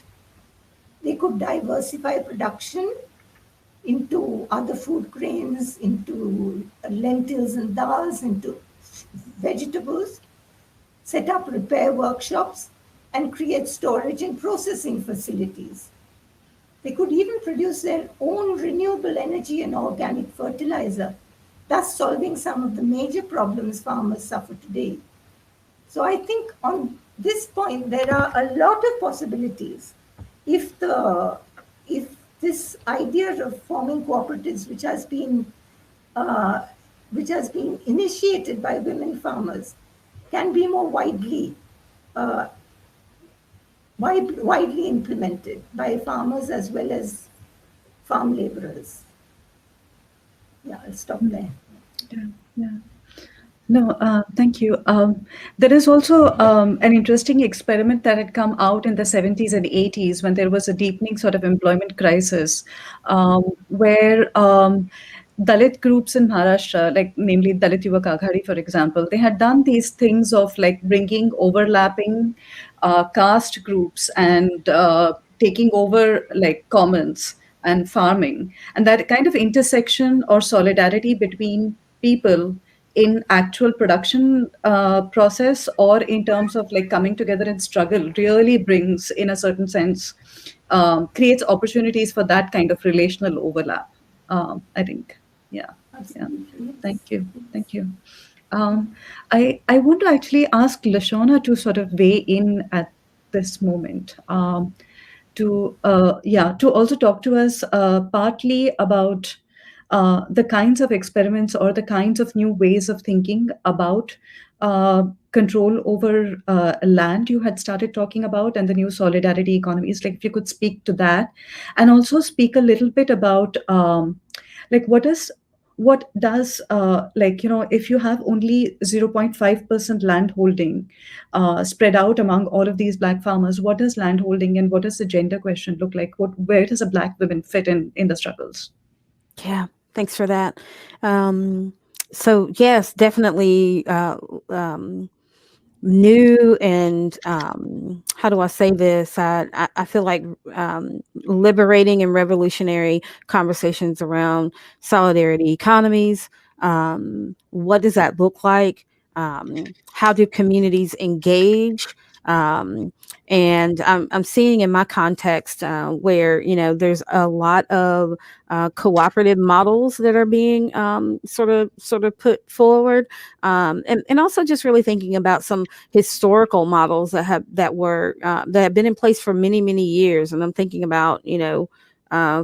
They could diversify production into other food grains, into lentils and dals, into vegetables, set up repair workshops, and create storage and processing facilities. They could even produce their own renewable energy and organic fertilizer, thus solving some of the major problems farmers suffer today. So I think on this point, there are a lot of possibilities if this idea of forming cooperatives, which has been initiated by women farmers, can be more widely implemented by farmers as well as farm laborers. Yeah, I'll stop there. Yeah. No, thank you. There is also an interesting experiment that had come out in the 70s and 80s when there was a deepening sort of employment crisis, where Dalit groups in Maharashtra, like namely Dalit Yuvak Aghadi, for example, they had done these things of like bringing overlapping caste groups and taking over like commons and farming, and that kind of intersection or solidarity between people in actual production process or in terms of like coming together and struggle really brings, in a certain sense, creates opportunities for that kind of relational overlap. I think, yeah. Absolutely. Thank you. I want to actually ask Lashona to sort of weigh in at this moment. to also talk to us partly about the kinds of experiments or the kinds of new ways of thinking about control over land you had started talking about, and the new solidarity economies. Like if you could speak to that, and also speak a little bit about like what does like, you know, if you have only 0.5% land holding spread out among all of these black farmers, what does land holding and what does the gender question look like? Where does a black woman fit in the struggles? Yeah, thanks for that. So yes, definitely new and how do I say this? I feel like liberating and revolutionary conversations around solidarity economies. What does that look like? How do communities engage? Um, and I'm seeing in my context where, you know, there's a lot of cooperative models that are being sort of put forward, and also just really thinking about some historical models that have been in place for many years. And I'm thinking about, you know,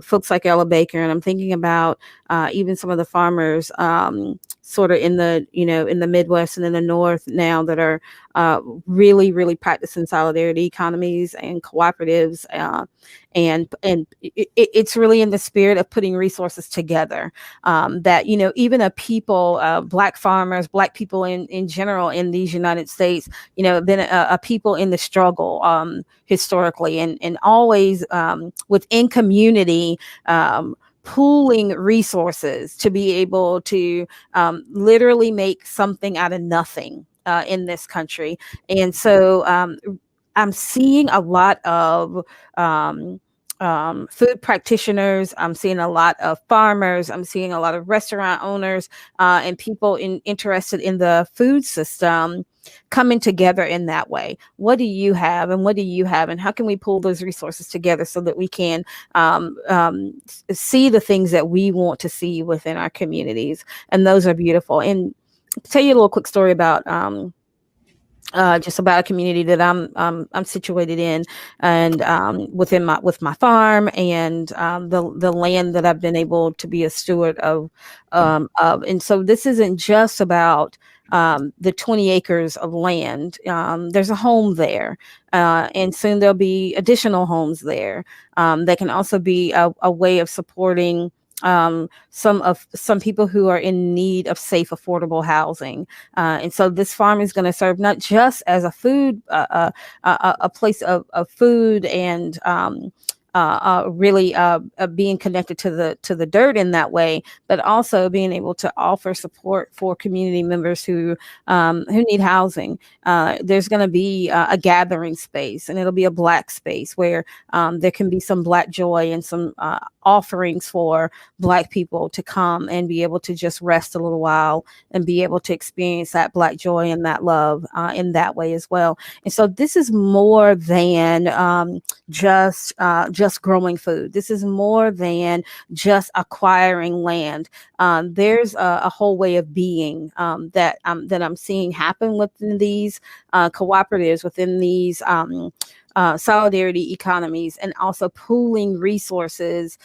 folks like Ella Baker, and I'm thinking about even some of the farmers sort of in the, you know, in the Midwest and in the North now that are really practicing solidarity economies and cooperatives, and it's really in the spirit of putting resources together, that, you know, even a people, black farmers, black people in general in these United States, you know, have been a people in the struggle historically, and always within community, pooling resources to be able to literally make something out of nothing in this country. And so I'm seeing a lot of food practitioners. I'm seeing a lot of farmers. I'm seeing a lot of restaurant owners and people interested in the food system coming together in that way. What do you have, and what do you have, and how can we pull those resources together so that we can see the things that we want to see within our communities? And those are beautiful. And to tell you a little quick story about just about a community that I'm situated in, and with my farm, and the land that I've been able to be a steward of. And so this isn't just about the 20 acres of land. There's a home there, and soon there'll be additional homes there. That can also be a way of supporting some people who are in need of safe, affordable housing. And so this farm is going to serve not just as a food, a place of food, and really being connected to the dirt in that way, but also being able to offer support for community members who need housing. There's going to be a gathering space, and it'll be a Black space where there can be some Black joy and some offerings for Black people to come and be able to just rest a little while and be able to experience that Black joy and that love in that way as well. And so this is more than just growing food. This is more than just acquiring land. There's a whole way of being that I'm seeing happen within these cooperatives, within these solidarity economies, and also pooling resources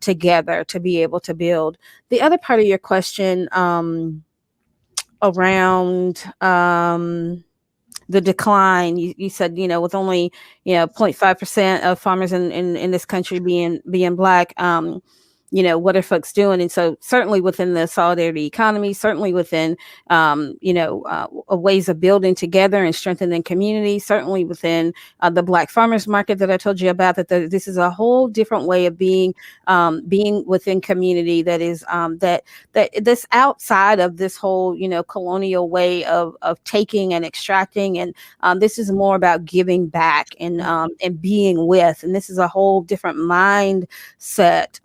together to be able to build. The other part of your question around the decline, you said, you know, with only, you know, 0.5% of farmers in this country being Black, you know, what are folks doing? And so certainly within the solidarity economy, certainly within, ways of building together and strengthening community, certainly within the Black farmers market that I told you about, that this is a whole different way of being within community that is that's outside of this whole, you know, colonial way of taking and extracting. And this is more about giving back and being with. And this is a whole different mindset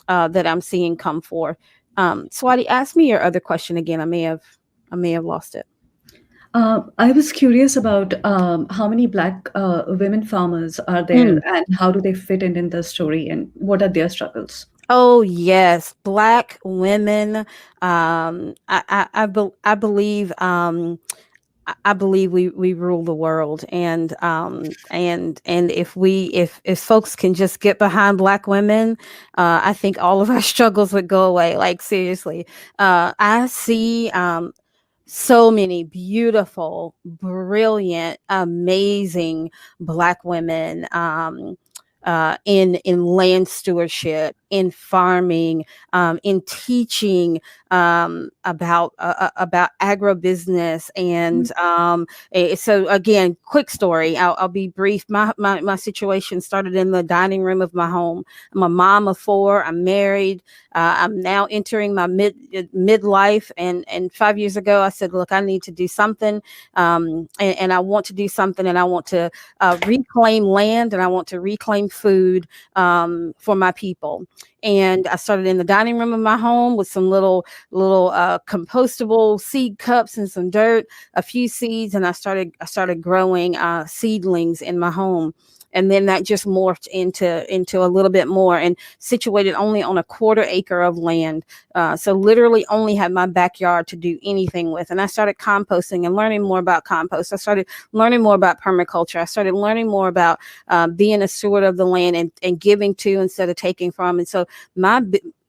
that I'm seeing come forth. Swati, ask me your other question again. I may have lost it. I was curious about how many Black women farmers are there, and how do they fit in the story, and what are their struggles? Oh yes, Black women. I believe I believe we rule the world, and if folks can just get behind Black women, I think all of our struggles would go away. Like, seriously, I see so many beautiful, brilliant, amazing Black women in land stewardship, in farming, in teaching about agribusiness, and so again, quick story. I'll be brief. My situation started in the dining room of my home. I'm a mom of 4. I'm married. I'm now entering my midlife, and 5 years ago, I said, look, I need to do something, and I want to do something, and I want to reclaim land, and I want to reclaim food for my people. And I started in the dining room of my home with some little compostable seed cups and some dirt, a few seeds, and I started growing seedlings in my home. And then that just morphed into a little bit more, and situated only on a 1/4 acre of land. So literally only had my backyard to do anything with. And I started composting and learning more about compost. I started learning more about permaculture. I started learning more about being a steward of the land, and giving to instead of taking from. And so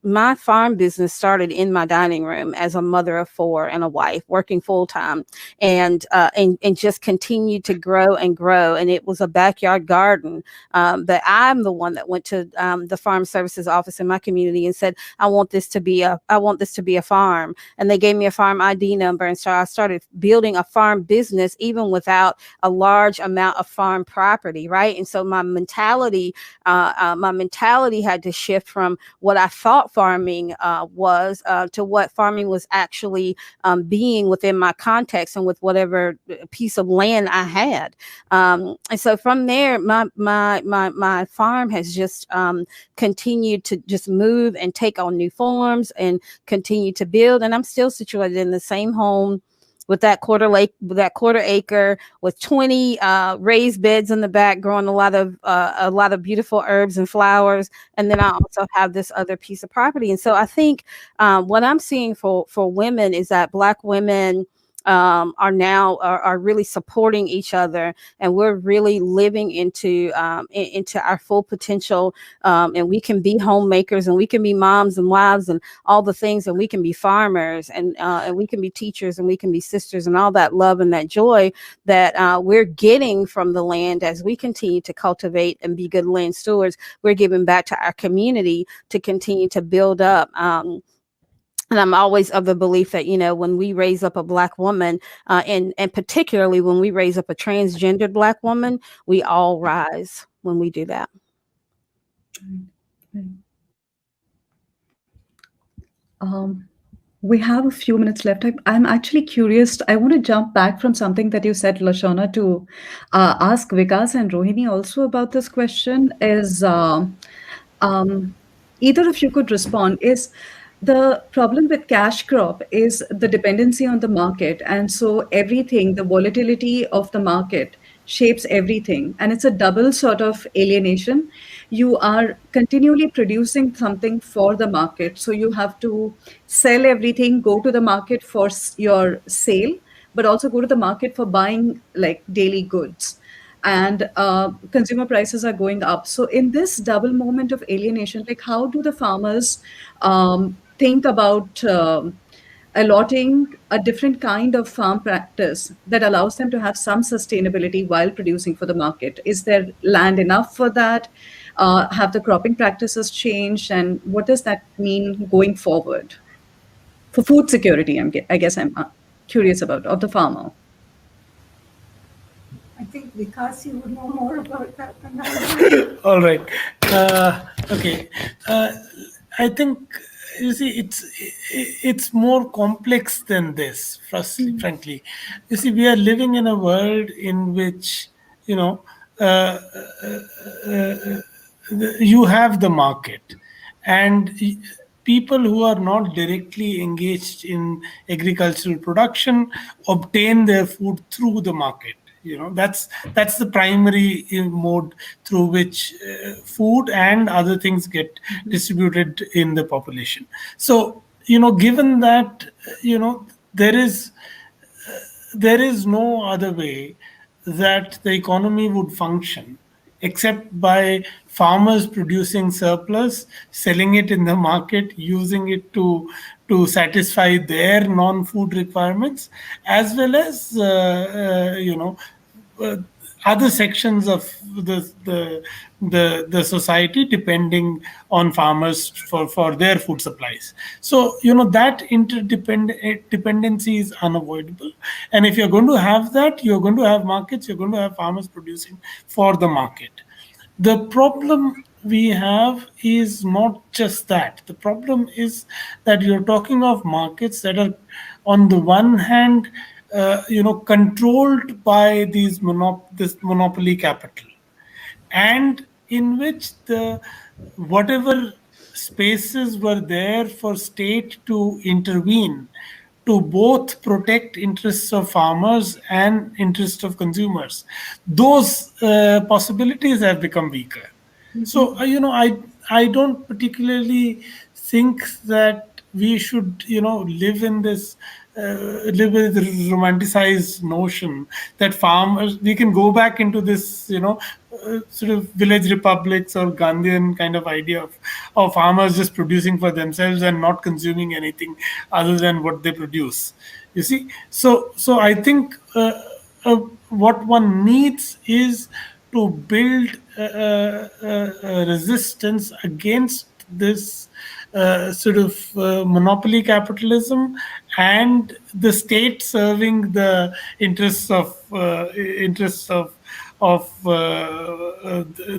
my farm business started in my dining room as a mother of 4 and a wife working full time, and just continued to grow and grow. And it was a backyard garden. But I'm the one that went to the farm services office in my community and said, I want this to be a farm. And they gave me a farm ID number. And so I started building a farm business, even without a large amount of farm property. Right. And so my mentality had to shift from what I thought farming was to what farming was actually being within my context and with whatever piece of land I had. And so from there, my farm has just continued to just move and take on new forms and continue to build. And I'm still situated in the same home with that 1/4 acre, with 20 raised beds in the back, growing a lot of beautiful herbs and flowers. And then I also have this other piece of property. And so I think what I'm seeing for women is that Black women are really supporting each other, and we're really living into our full potential. And we can be homemakers, and we can be moms and wives and all the things, and we can be farmers, and we can be teachers, and we can be sisters, and all that love and that joy that we're getting from the land as we continue to cultivate and be good land stewards. We're giving back to our community to continue to build up. And I'm always of the belief that, when we raise up a Black woman, and particularly when we raise up a transgendered Black woman, we all rise when we do that. We have a few minutes left. I'm actually curious. I want to jump back from something that you said, Lashona, to ask Vikas and Rohini also about this question. Is either of you could respond? Is the problem with cash crop is the dependency on the market, and so everything, the volatility of the market shapes everything, and it's a double sort of alienation. You are continually producing something for the market, so you have to sell everything, go to the market for your sale, but also go to the market for buying like daily goods. And consumer prices are going up. So in this double moment of alienation, like, how do the farmers think about allotting a different kind of farm practice that allows them to have some sustainability while producing for the market? Is there land enough for that? Have the cropping practices changed? And what does that mean going forward for food security? I guess I'm curious about, of the farmer. I think Vikas, you would know more about that than I do. All right. Okay. I think, you see, it's more complex than this, frankly. You see, we are living in a world in which, you have the market, and people who are not directly engaged in agricultural production obtain their food through the market. That's the primary mode through which food and other things get distributed in the population. So, given that, there is there is no other way that the economy would function except by farmers producing surplus, selling it in the market, using it to satisfy their non-food requirements, as well as uh, other sections of the society depending on farmers for their food supplies. So that dependency is unavoidable, and if you're going to have that, you're going to have markets, you're going to have farmers producing for the market. The problem we have is not just that. The problem is that you're talking of markets that are, on the one hand, controlled by this monopoly capital, and in which the whatever spaces were there for state to intervene to both protect interests of farmers and interests of consumers, those possibilities have become weaker. So I don't particularly think that we should live with this romanticized notion that farmers, we can go back into this sort of village republics or Gandhian kind of idea of farmers just producing for themselves and not consuming anything other than what they produce. You see, so I think what one needs is to build resistance against this monopoly capitalism and the state serving the interests of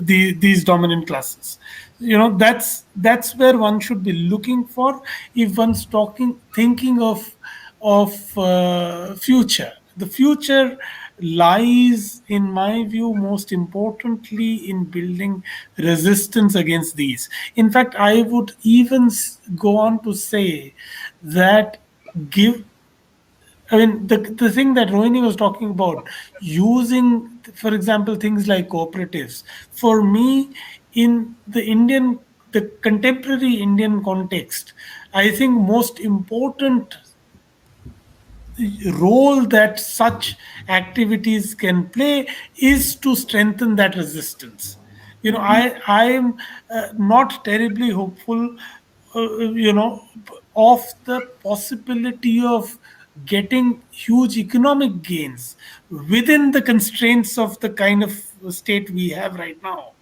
these dominant classes. That's where one should be looking for if one's thinking of future. The future lies, in my view, most importantly in building resistance against these. In fact, I would even go on to say that the thing that Rohini was talking about, using, for example, things like cooperatives, for me, in the contemporary Indian context, I think most important role that such activities can play is to strengthen that resistance. I am not terribly hopeful, of the possibility of getting huge economic gains within the constraints of the kind of state we have right now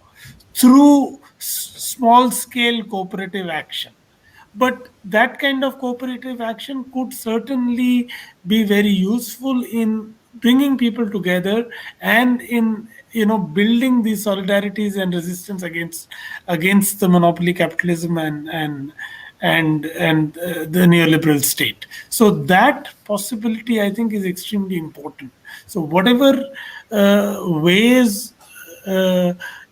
through small scale cooperative action. But that kind of cooperative action could certainly be very useful in bringing people together and in building these solidarities and resistance against the monopoly capitalism and the neoliberal state. So that possibility, I think, is extremely important. So whatever ways,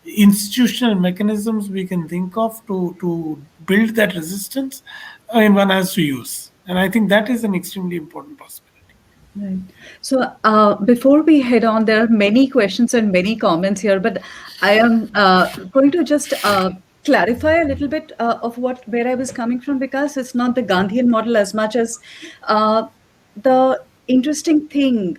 institutional mechanisms we can think of to build that resistance, one has to use. And I think that is an extremely important possibility. Right. So before we head on, there are many questions and many comments here, but I am going to just clarify a little bit of where I was coming from, because it's not the Gandhian model as much as the interesting thing.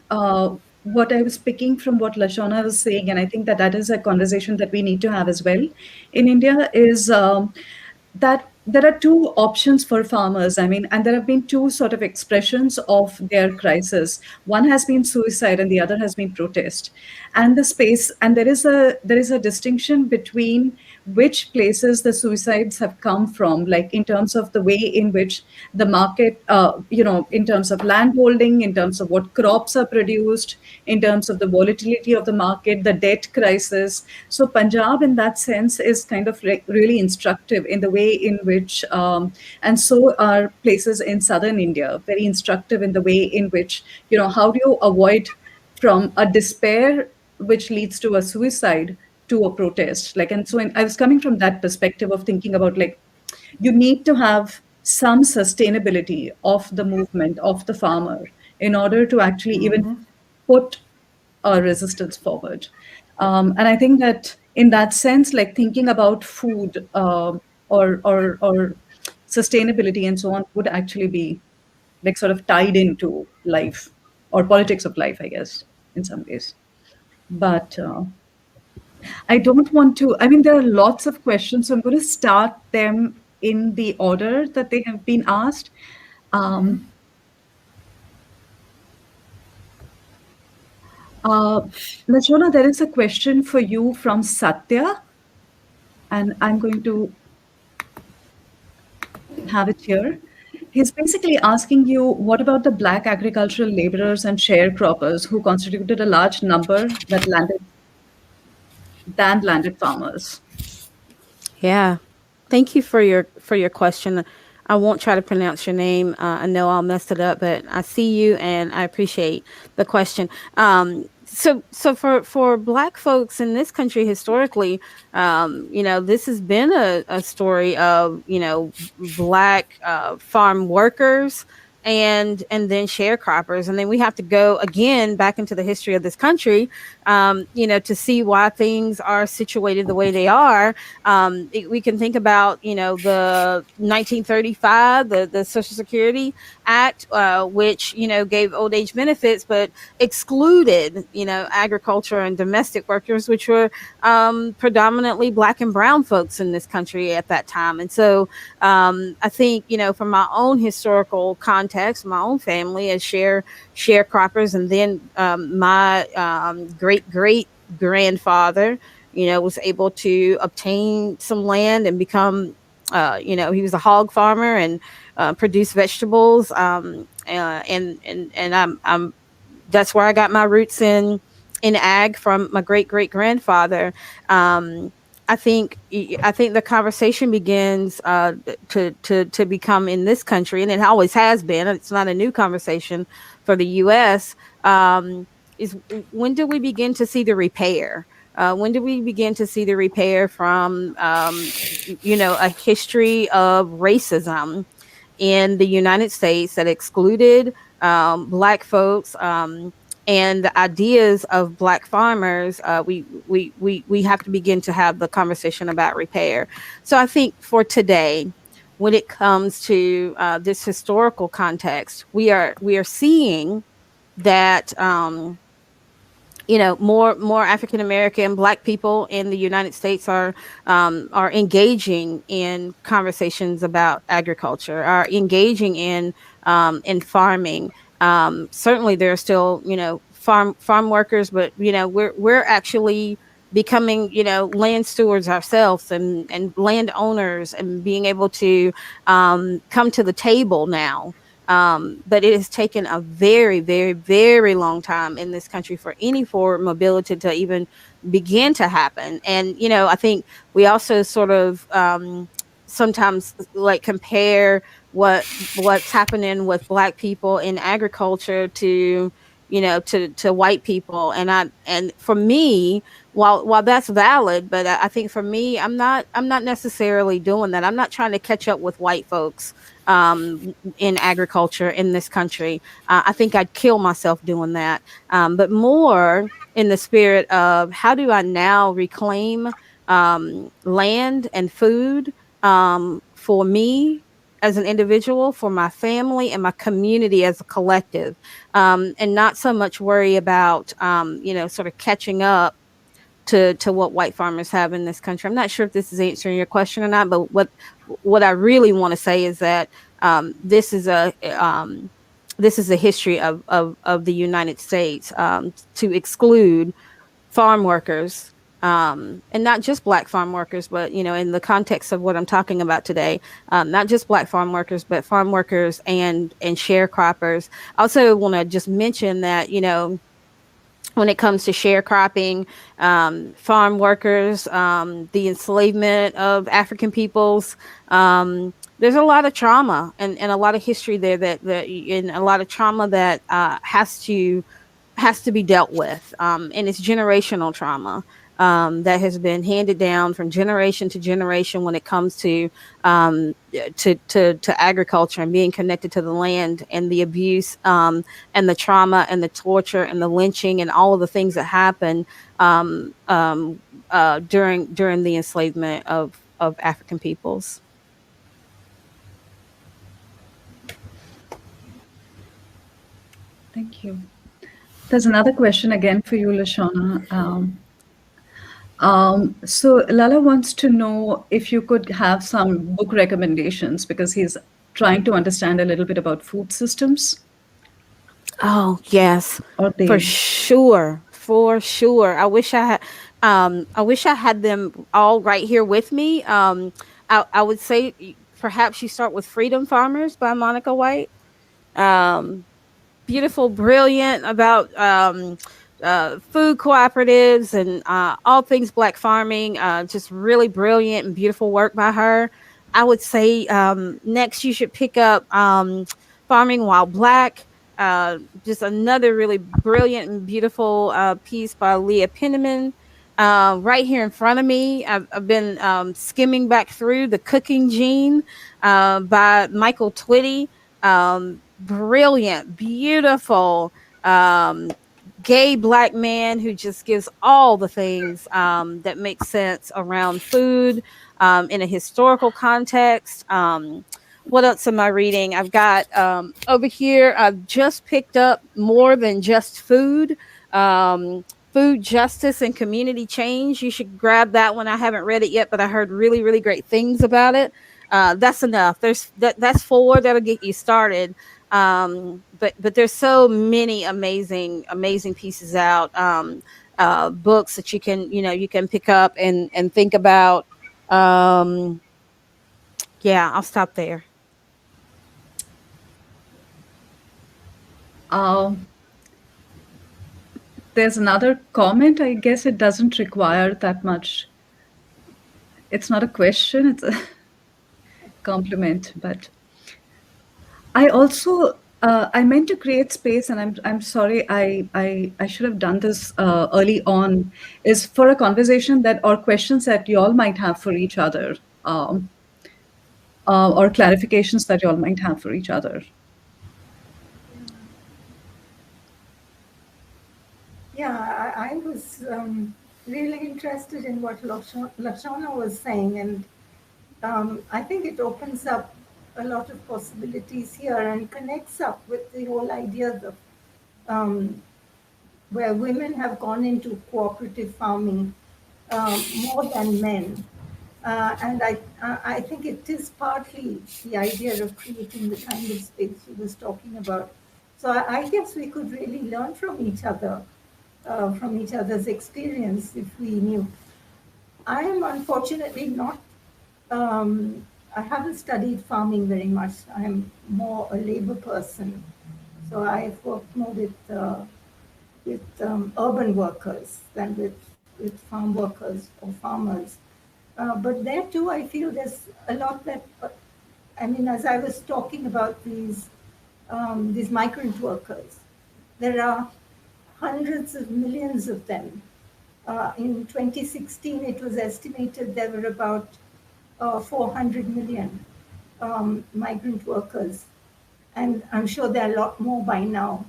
What I was picking from what Lashona was saying, and I think that is a conversation that we need to have as well in India, is that there are two options for farmers. And there have been two sort of expressions of their crisis. One has been suicide and the other has been protest. And there is a distinction between which places the suicides have come from, like in terms of the way in which the market, in terms of land holding, in terms of what crops are produced, in terms of the volatility of the market, the debt crisis. So Punjab, in that sense, is kind of really instructive in the way in which, and so are places in southern India, very instructive in the way in which, how do you avoid from a despair which leads to a suicide to a protest. I was coming from that perspective of thinking about, you need to have some sustainability of the movement of the farmer in order to actually even put a resistance forward. And I think that in that sense, thinking about food or sustainability and so on would actually be sort of tied into life or politics of life, I guess, in some ways. But I don't want to, I mean, there are lots of questions, so I'm going to start them in the order that they have been asked. Lashona, there is a question for you from Satya, and I'm going to have it here. He's basically asking you, what about the black agricultural laborers and sharecroppers who constituted a large number that landed farmers? Yeah. Thank you for your question. I won't try to pronounce your name. I know I'll mess it up, but I see you and I appreciate the question. So for Black folks in this country historically, this has been a story of, Black farm workers and then sharecroppers. And then we have to go again back into the history of this country, to see why things are situated the way they are. We can think about, the 1935, the Social Security Act, which, gave old age benefits, but excluded, agriculture and domestic workers, which were predominantly Black and brown folks in this country at that time. And so I think, from my own historical context, my own family as sharecroppers, and then my great grandfather, was able to obtain some land and become, he was a hog farmer and produce vegetables. And I'm that's where I got my roots in ag from my great grandfather. I think the conversation begins to become in this country, and it always has been. It's not a new conversation for the U.S. Is when do we begin to see the repair? When do we begin to see the repair from a history of racism in the United States that excluded Black folks? And the ideas of Black farmers, we have to begin to have the conversation about repair. So I think for today, when it comes to this historical context, we are seeing that more African American Black people in the United States are engaging in conversations about agriculture, are engaging in farming. Certainly there are still, farm workers, but, we're actually becoming, land stewards ourselves and landowners and being able to come to the table now. But it has taken a very, very, very long time in this country for any forward mobility to even begin to happen. And, I think we also sort of sometimes like compare what's happening with Black people in agriculture to white people. And for me, while that's valid, but I think for me, I'm not necessarily doing that. I'm not trying to catch up with white folks in agriculture in this country. I think I'd kill myself doing that. But more in the spirit of how do I now reclaim land and food for me as an individual, for my family and my community as a collective, and not so much worry about, sort of catching up to what white farmers have in this country. I'm not sure if this is answering your question or not, but what I really want to say is that this is a history of the United States to exclude farm workers, and not just Black farm workers, but in the context of what I'm talking about today, not just Black farm workers, but farm workers and sharecroppers. I also want to just mention that when it comes to sharecropping, farm workers, the enslavement of African peoples, there's a lot of trauma and a lot of history there that and a lot of trauma that has to be dealt with, and it's generational trauma that has been handed down from generation to generation when it comes to agriculture and being connected to the land, and the abuse and the trauma and the torture and the lynching and all of the things that happen during the enslavement of African peoples. Thank you. There's another question again for you, Lashona. So Lala wants to know if you could have some book recommendations because he's trying to understand a little bit about food systems. Oh, yes, Or for they. sure. For sure. I wish I had them all right here with me. I would say perhaps you start with Freedom Farmers by Monica White. Um, Beautiful, brilliant about food cooperatives and all things Black farming. Just really brilliant and beautiful work by her. I would say next you should pick up Farming While Black. Just another really brilliant and beautiful piece by Leah Penniman. Right here in front of me, I've been skimming back through The Cooking Gene by Michael Twitty. Brilliant, beautiful, gay Black man who just gives all the things that make sense around food in a historical context. What else am I reading? I've got over here, I've just picked up More Than Just Food. Food Justice and Community Change. You should grab that one. I haven't read it yet, but I heard really, really great things about it. That's enough. That's 4 that'll get you started. But there's so many amazing pieces out, books that you can pick up and think about. Yeah, I'll stop there. There's another comment. I guess it doesn't require that much. It's not a question, it's a compliment. But I also I meant to create space, and I'm sorry. I should have done this early on. Is for a conversation that or questions that you all might have for each other, or clarifications that you all might have for each other. Yeah, I was really interested in what Lashona was saying, and I think it opens up a lot of possibilities here and connects up with the whole idea of where women have gone into cooperative farming more than men. And I think it is partly the idea of creating the kind of space she was talking about. So I guess we could really learn from each other, from each other's experience if we knew. I am unfortunately not, I haven't studied farming very much. I'm more a labor person. So I've worked more with urban workers than with farm workers or farmers. But there too, I feel there's a lot that, I mean, as I was talking about these migrant workers, there are hundreds of millions of them. In 2016, it was estimated there were about 400 million migrant workers. And I'm sure there are a lot more by now.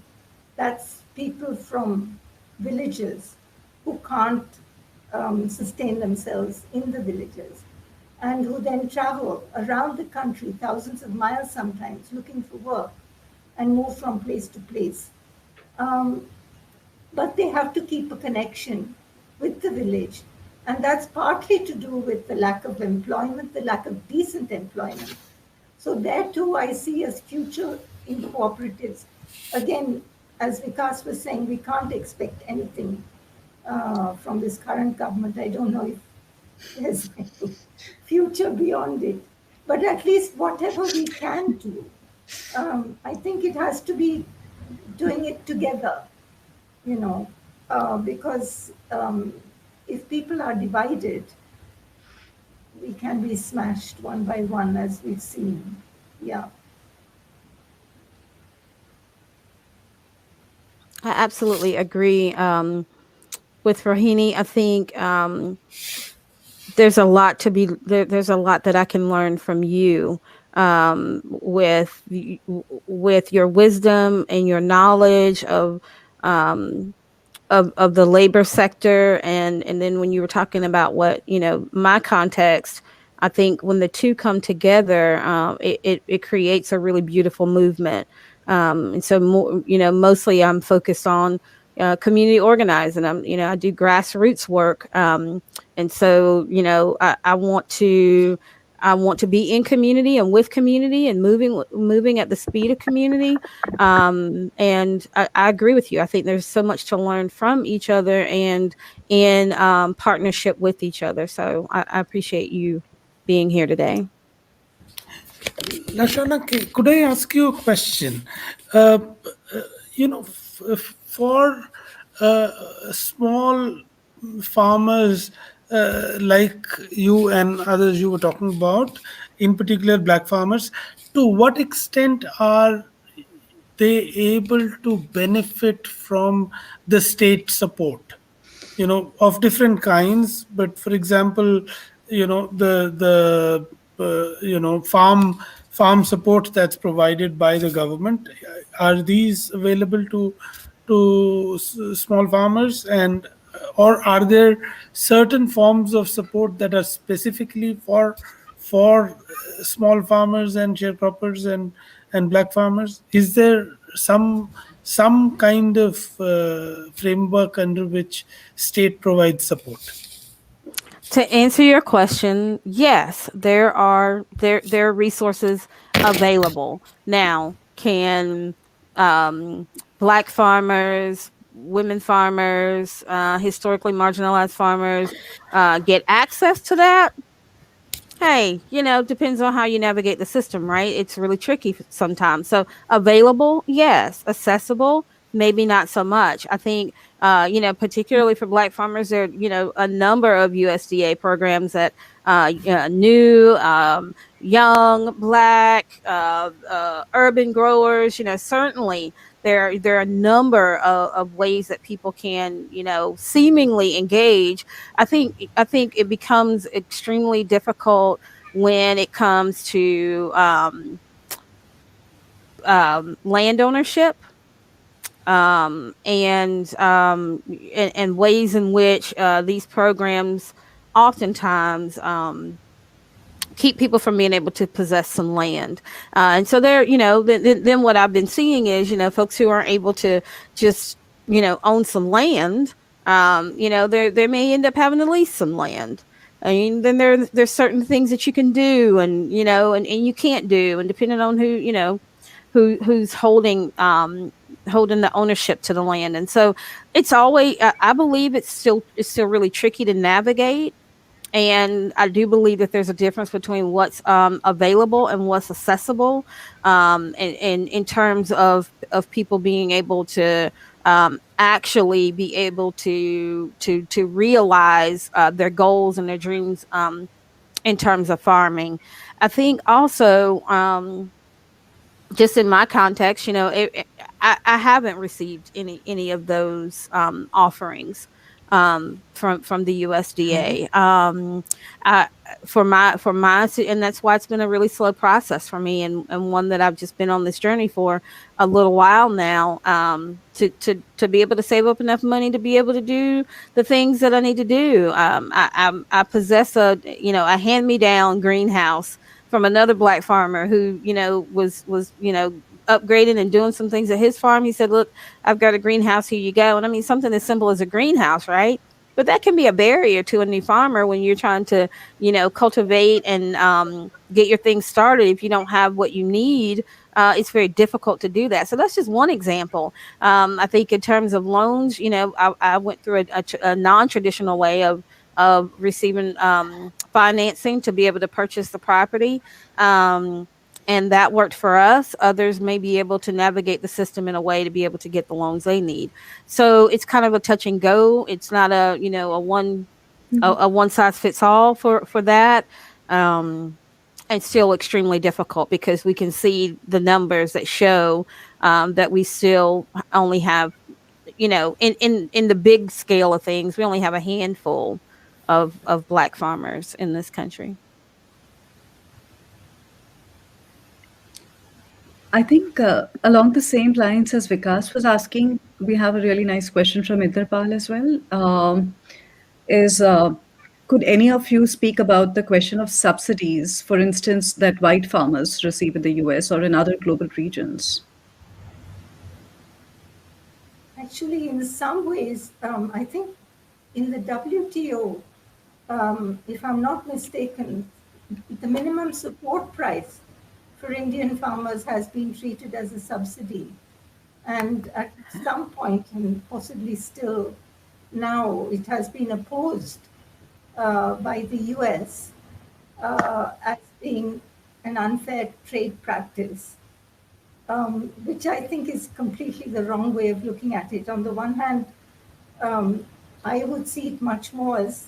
That's people from villages who can't sustain themselves in the villages and who then travel around the country, thousands of miles sometimes, looking for work and move from place to place. But they have to keep a connection with the village. And that's partly to do with the lack of employment, the lack of decent employment. So there too, I see as future in cooperatives. Again, as Vikas was saying, we can't expect anything from this current government. I don't know if there's any future beyond it. But at least whatever we can do, I think it has to be doing it together, because if people are divided, we can be smashed one by one, as we've seen. Yeah. I absolutely agree with Rohini. I think there's a lot to be there's a lot that I can learn from you with your wisdom and your knowledge of the labor sector, and then when you were talking about what my context, I think when the two come together, it creates a really beautiful movement. And so more, mostly I'm focused on community organizing. I do grassroots work. And so, I want to be in community and with community and moving at the speed of community. And I agree with you. I think there's so much to learn from each other and in partnership with each other. So I appreciate you being here today. Lashona, could I ask you a question? For small farmers like you and others you were talking about, in particular black farmers, to what extent are they able to benefit from the state support, of different kinds? But for example, the farm support that's provided by the government, are these available to small farmers? And or are there certain forms of support that are specifically for small farmers and sharecroppers and black farmers? Is there some kind of framework under which state provides support? To answer your question, yes, there are resources available. Now, can black farmers, women farmers, historically marginalized farmers get access to that? Hey, depends on how you navigate the system, right? It's really tricky sometimes. So available, yes. Accessible, maybe not so much. I think, particularly for black farmers, there are, a number of USDA programs that new, young, black, urban growers, certainly there are a number of ways that people can, seemingly engage. I think it becomes extremely difficult when it comes to land ownership and ways in which these programs oftentimes keep people from being able to possess some land. And so there, then what I've been seeing is, folks who aren't able to just, own some land, they may end up having to lease some land. I mean, then there's certain things that you can do and you can't do, and depending on who's holding the ownership to the land. And so it's always, I believe it's still really tricky to navigate. And I do believe that there's a difference between what's available and what's accessible, and in terms of people being able to actually be able to realize their goals and their dreams in terms of farming. I think also, just in my context, I haven't received any of those offerings from the USDA. For my, and that's why it's been a really slow process for me, and one that I've just been on this journey for a little while now, to be able to save up enough money to be able to do the things that I need to do. I possess a hand-me-down greenhouse from another black farmer who, was upgrading and doing some things at his farm. He said, look, I've got a greenhouse, here you go. And I mean, something as simple as a greenhouse, right? But that can be a barrier to a new farmer when you're trying to, cultivate and get your things started. If you don't have what you need, it's very difficult to do that. So that's just one example. I think in terms of loans, I went through a non-traditional way of receiving financing to be able to purchase the property. And that worked for us. Others may be able to navigate the system in a way to be able to get the loans they need. So it's kind of a touch and go. It's not a one size fits all for that. It's still extremely difficult because we can see the numbers that show that we still only have, in the big scale of things, we only have a handful of black farmers in this country. I think along the same lines as Vikas was asking, we have a really nice question from Interpal as well. Could any of you speak about the question of subsidies, for instance, that white farmers receive in the US or in other global regions? actually, in some ways, I think in the WTO, if I'm not mistaken, the minimum support price for Indian farmers has been treated as a subsidy. And at some point, and possibly still now, it has been opposed by the US as being an unfair trade practice, which I think is completely the wrong way of looking at it. On the one hand, I would see it much more as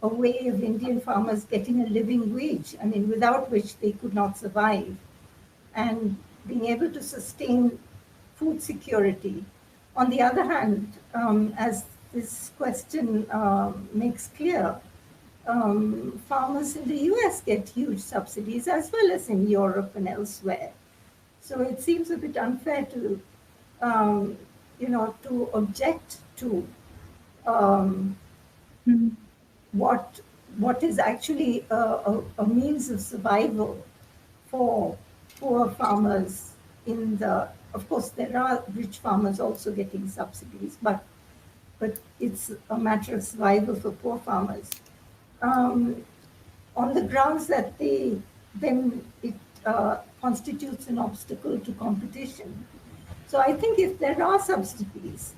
a way of Indian farmers getting a living wage, I mean, without which they could not survive, and being able to sustain food security. On the other hand, as this question makes clear, farmers in the US get huge subsidies as well as in Europe and elsewhere. So it seems a bit unfair to, to object to what is actually a means of survival for poor farmers of course, there are rich farmers also getting subsidies, but it's a matter of survival for poor farmers. On the grounds that it constitutes an obstacle to competition. So I think if there are subsidies,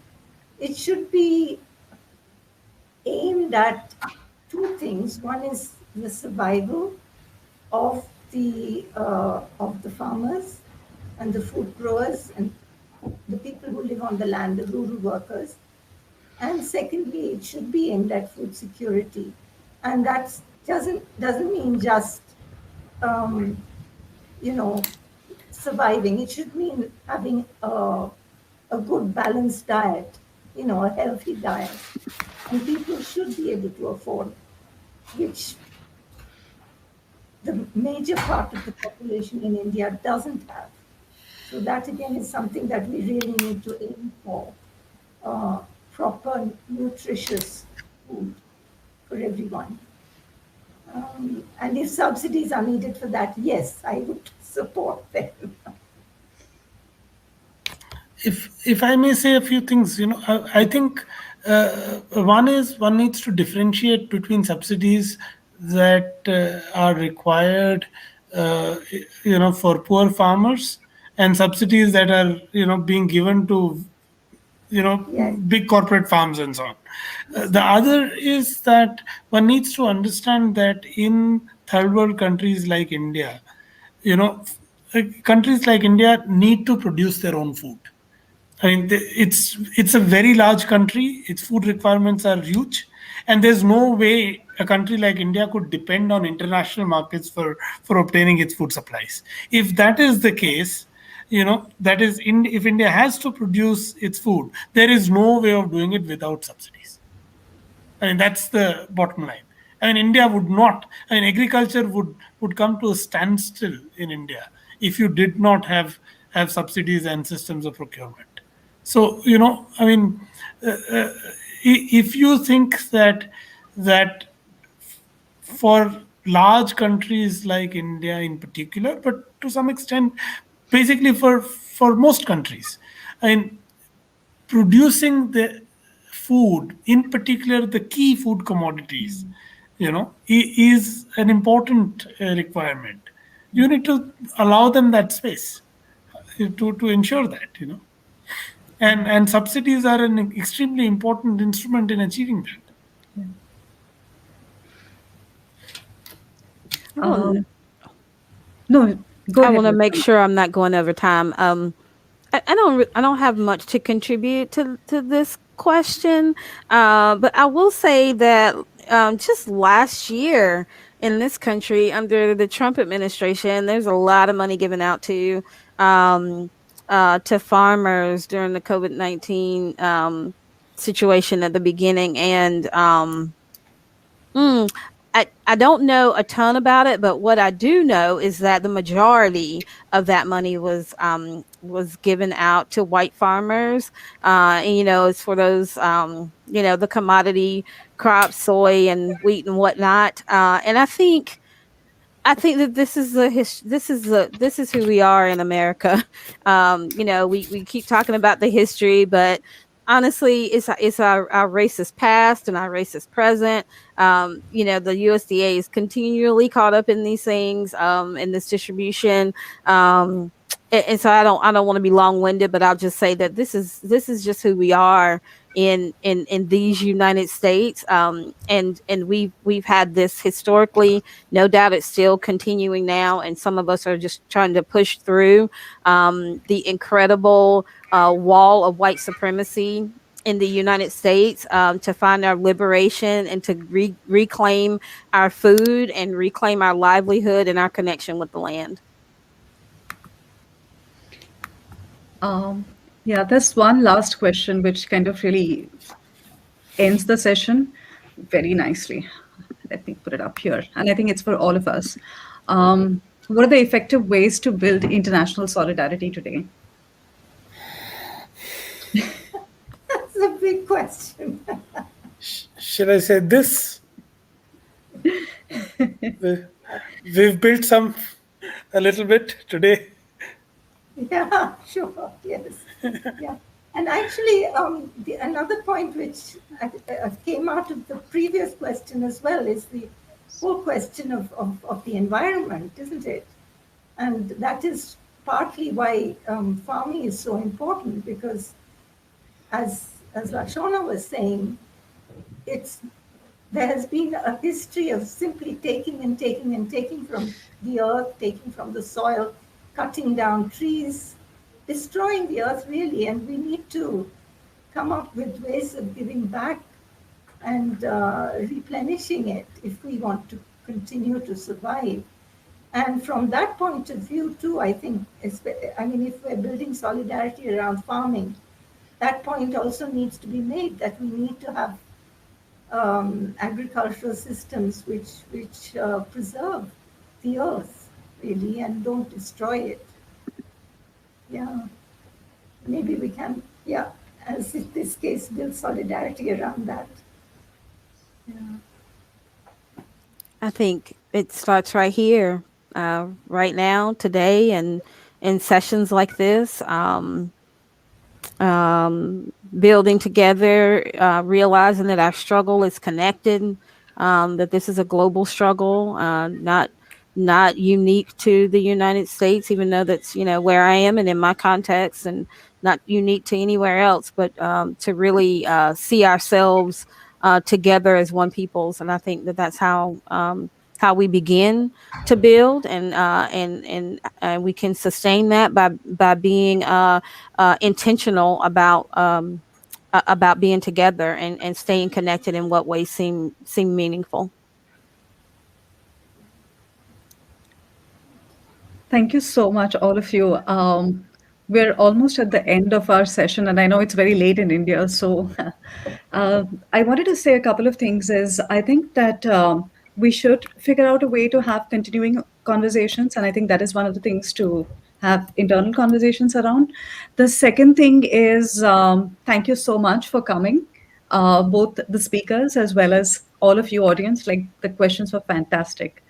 it should be aimed at two things. One is the survival of the farmers and the food growers and the people who live on the land, the rural workers. And secondly, it should be aimed at food security. And that doesn't mean just, surviving. It should mean having a good balanced diet, a healthy diet. And people should be able to afford, which the major part of the population in India doesn't have. So that again is something that we really need to aim for, proper, nutritious food for everyone. And if subsidies are needed for that, yes, I would support them. If I may say a few things, I think one needs to differentiate between subsidies that are required, for poor farmers, and subsidies that are, being given to, Yes. big corporate farms and so on. The other is that one needs to understand that in third world countries like India, countries like India need to produce their own food. I mean, it's a very large country. Its food requirements are huge, and there's no way a country like India could depend on international markets for obtaining its food supplies. If that is the case, if India has to produce its food, there is no way of doing it without subsidies. I mean, that's the bottom line. I mean, India would not. I mean, agriculture would come to a standstill in India if you did not have subsidies and systems of procurement. So, I mean, if you think that for large countries like India in particular, but to some extent, basically for most countries, I mean, producing the food, in particular the key food commodities, is an important requirement. You need to allow them that space to ensure that, And subsidies are an extremely important instrument in achieving that. No, go I ahead. want to make sure I'm not going over time. I don't have much to contribute to this question, but I will say that just last year in this country under the Trump administration, there's a lot of money given out to farmers during the COVID-19 situation at the beginning, and I don't know a ton about it, but what I do know is that the majority of that money was given out to white farmers, and it's for those the commodity crops, soy and wheat and whatnot, and I think that this is who we are in America. We keep talking about the history, but honestly, it's our racist past and our racist present. You know, the USDA is continually caught up in these things, in this distribution. And so I don't want to be long winded, but I'll just say that this is just who we are in these United States. And we've had this historically. No doubt it's still continuing now, and some of us are just trying to push through the incredible wall of white supremacy in the United States, to find our liberation and to reclaim our food and reclaim our livelihood and our connection with the land. Yeah, there's one last question which kind of really ends the session very nicely. Let me put it up here. And I think it's for all of us. What are the effective ways to build international solidarity today? That's a big question. Should I say this? We've built some a little bit today. Yeah, sure, yes. Yeah. And actually, another point which came out of the previous question as well is the whole question of the environment, isn't it? And that is partly why farming is so important, because as Lashona was saying, there has been a history of simply taking and taking and taking from the earth, taking from the soil, cutting down trees, destroying the earth really, and we need to come up with ways of giving back and replenishing it if we want to continue to survive. And from that point of view too, I think, if we're building solidarity around farming, that point also needs to be made, that we need to have agricultural systems which preserve the earth really and don't destroy it. Yeah, maybe we can, as in this case, build solidarity around that. Yeah. I think it starts right here, right now, today, and in sessions like this, building together, realizing that our struggle is connected, that this is a global struggle, not unique to the United States, even though that's, where I am and in my context, and not unique to anywhere else, but to really see ourselves together as one peoples. And I think that that's how we begin to build, and we can sustain that by being intentional about being together and staying connected in what ways seem meaningful. Thank you so much, all of you. We're almost at the end of our session, and I know it's very late in India. So I wanted to say a couple of things. I think that we should figure out a way to have continuing conversations. And I think that is one of the things to have internal conversations around. The second thing is, thank you so much for coming, both the speakers as well as all of you audience. Like, the questions were fantastic.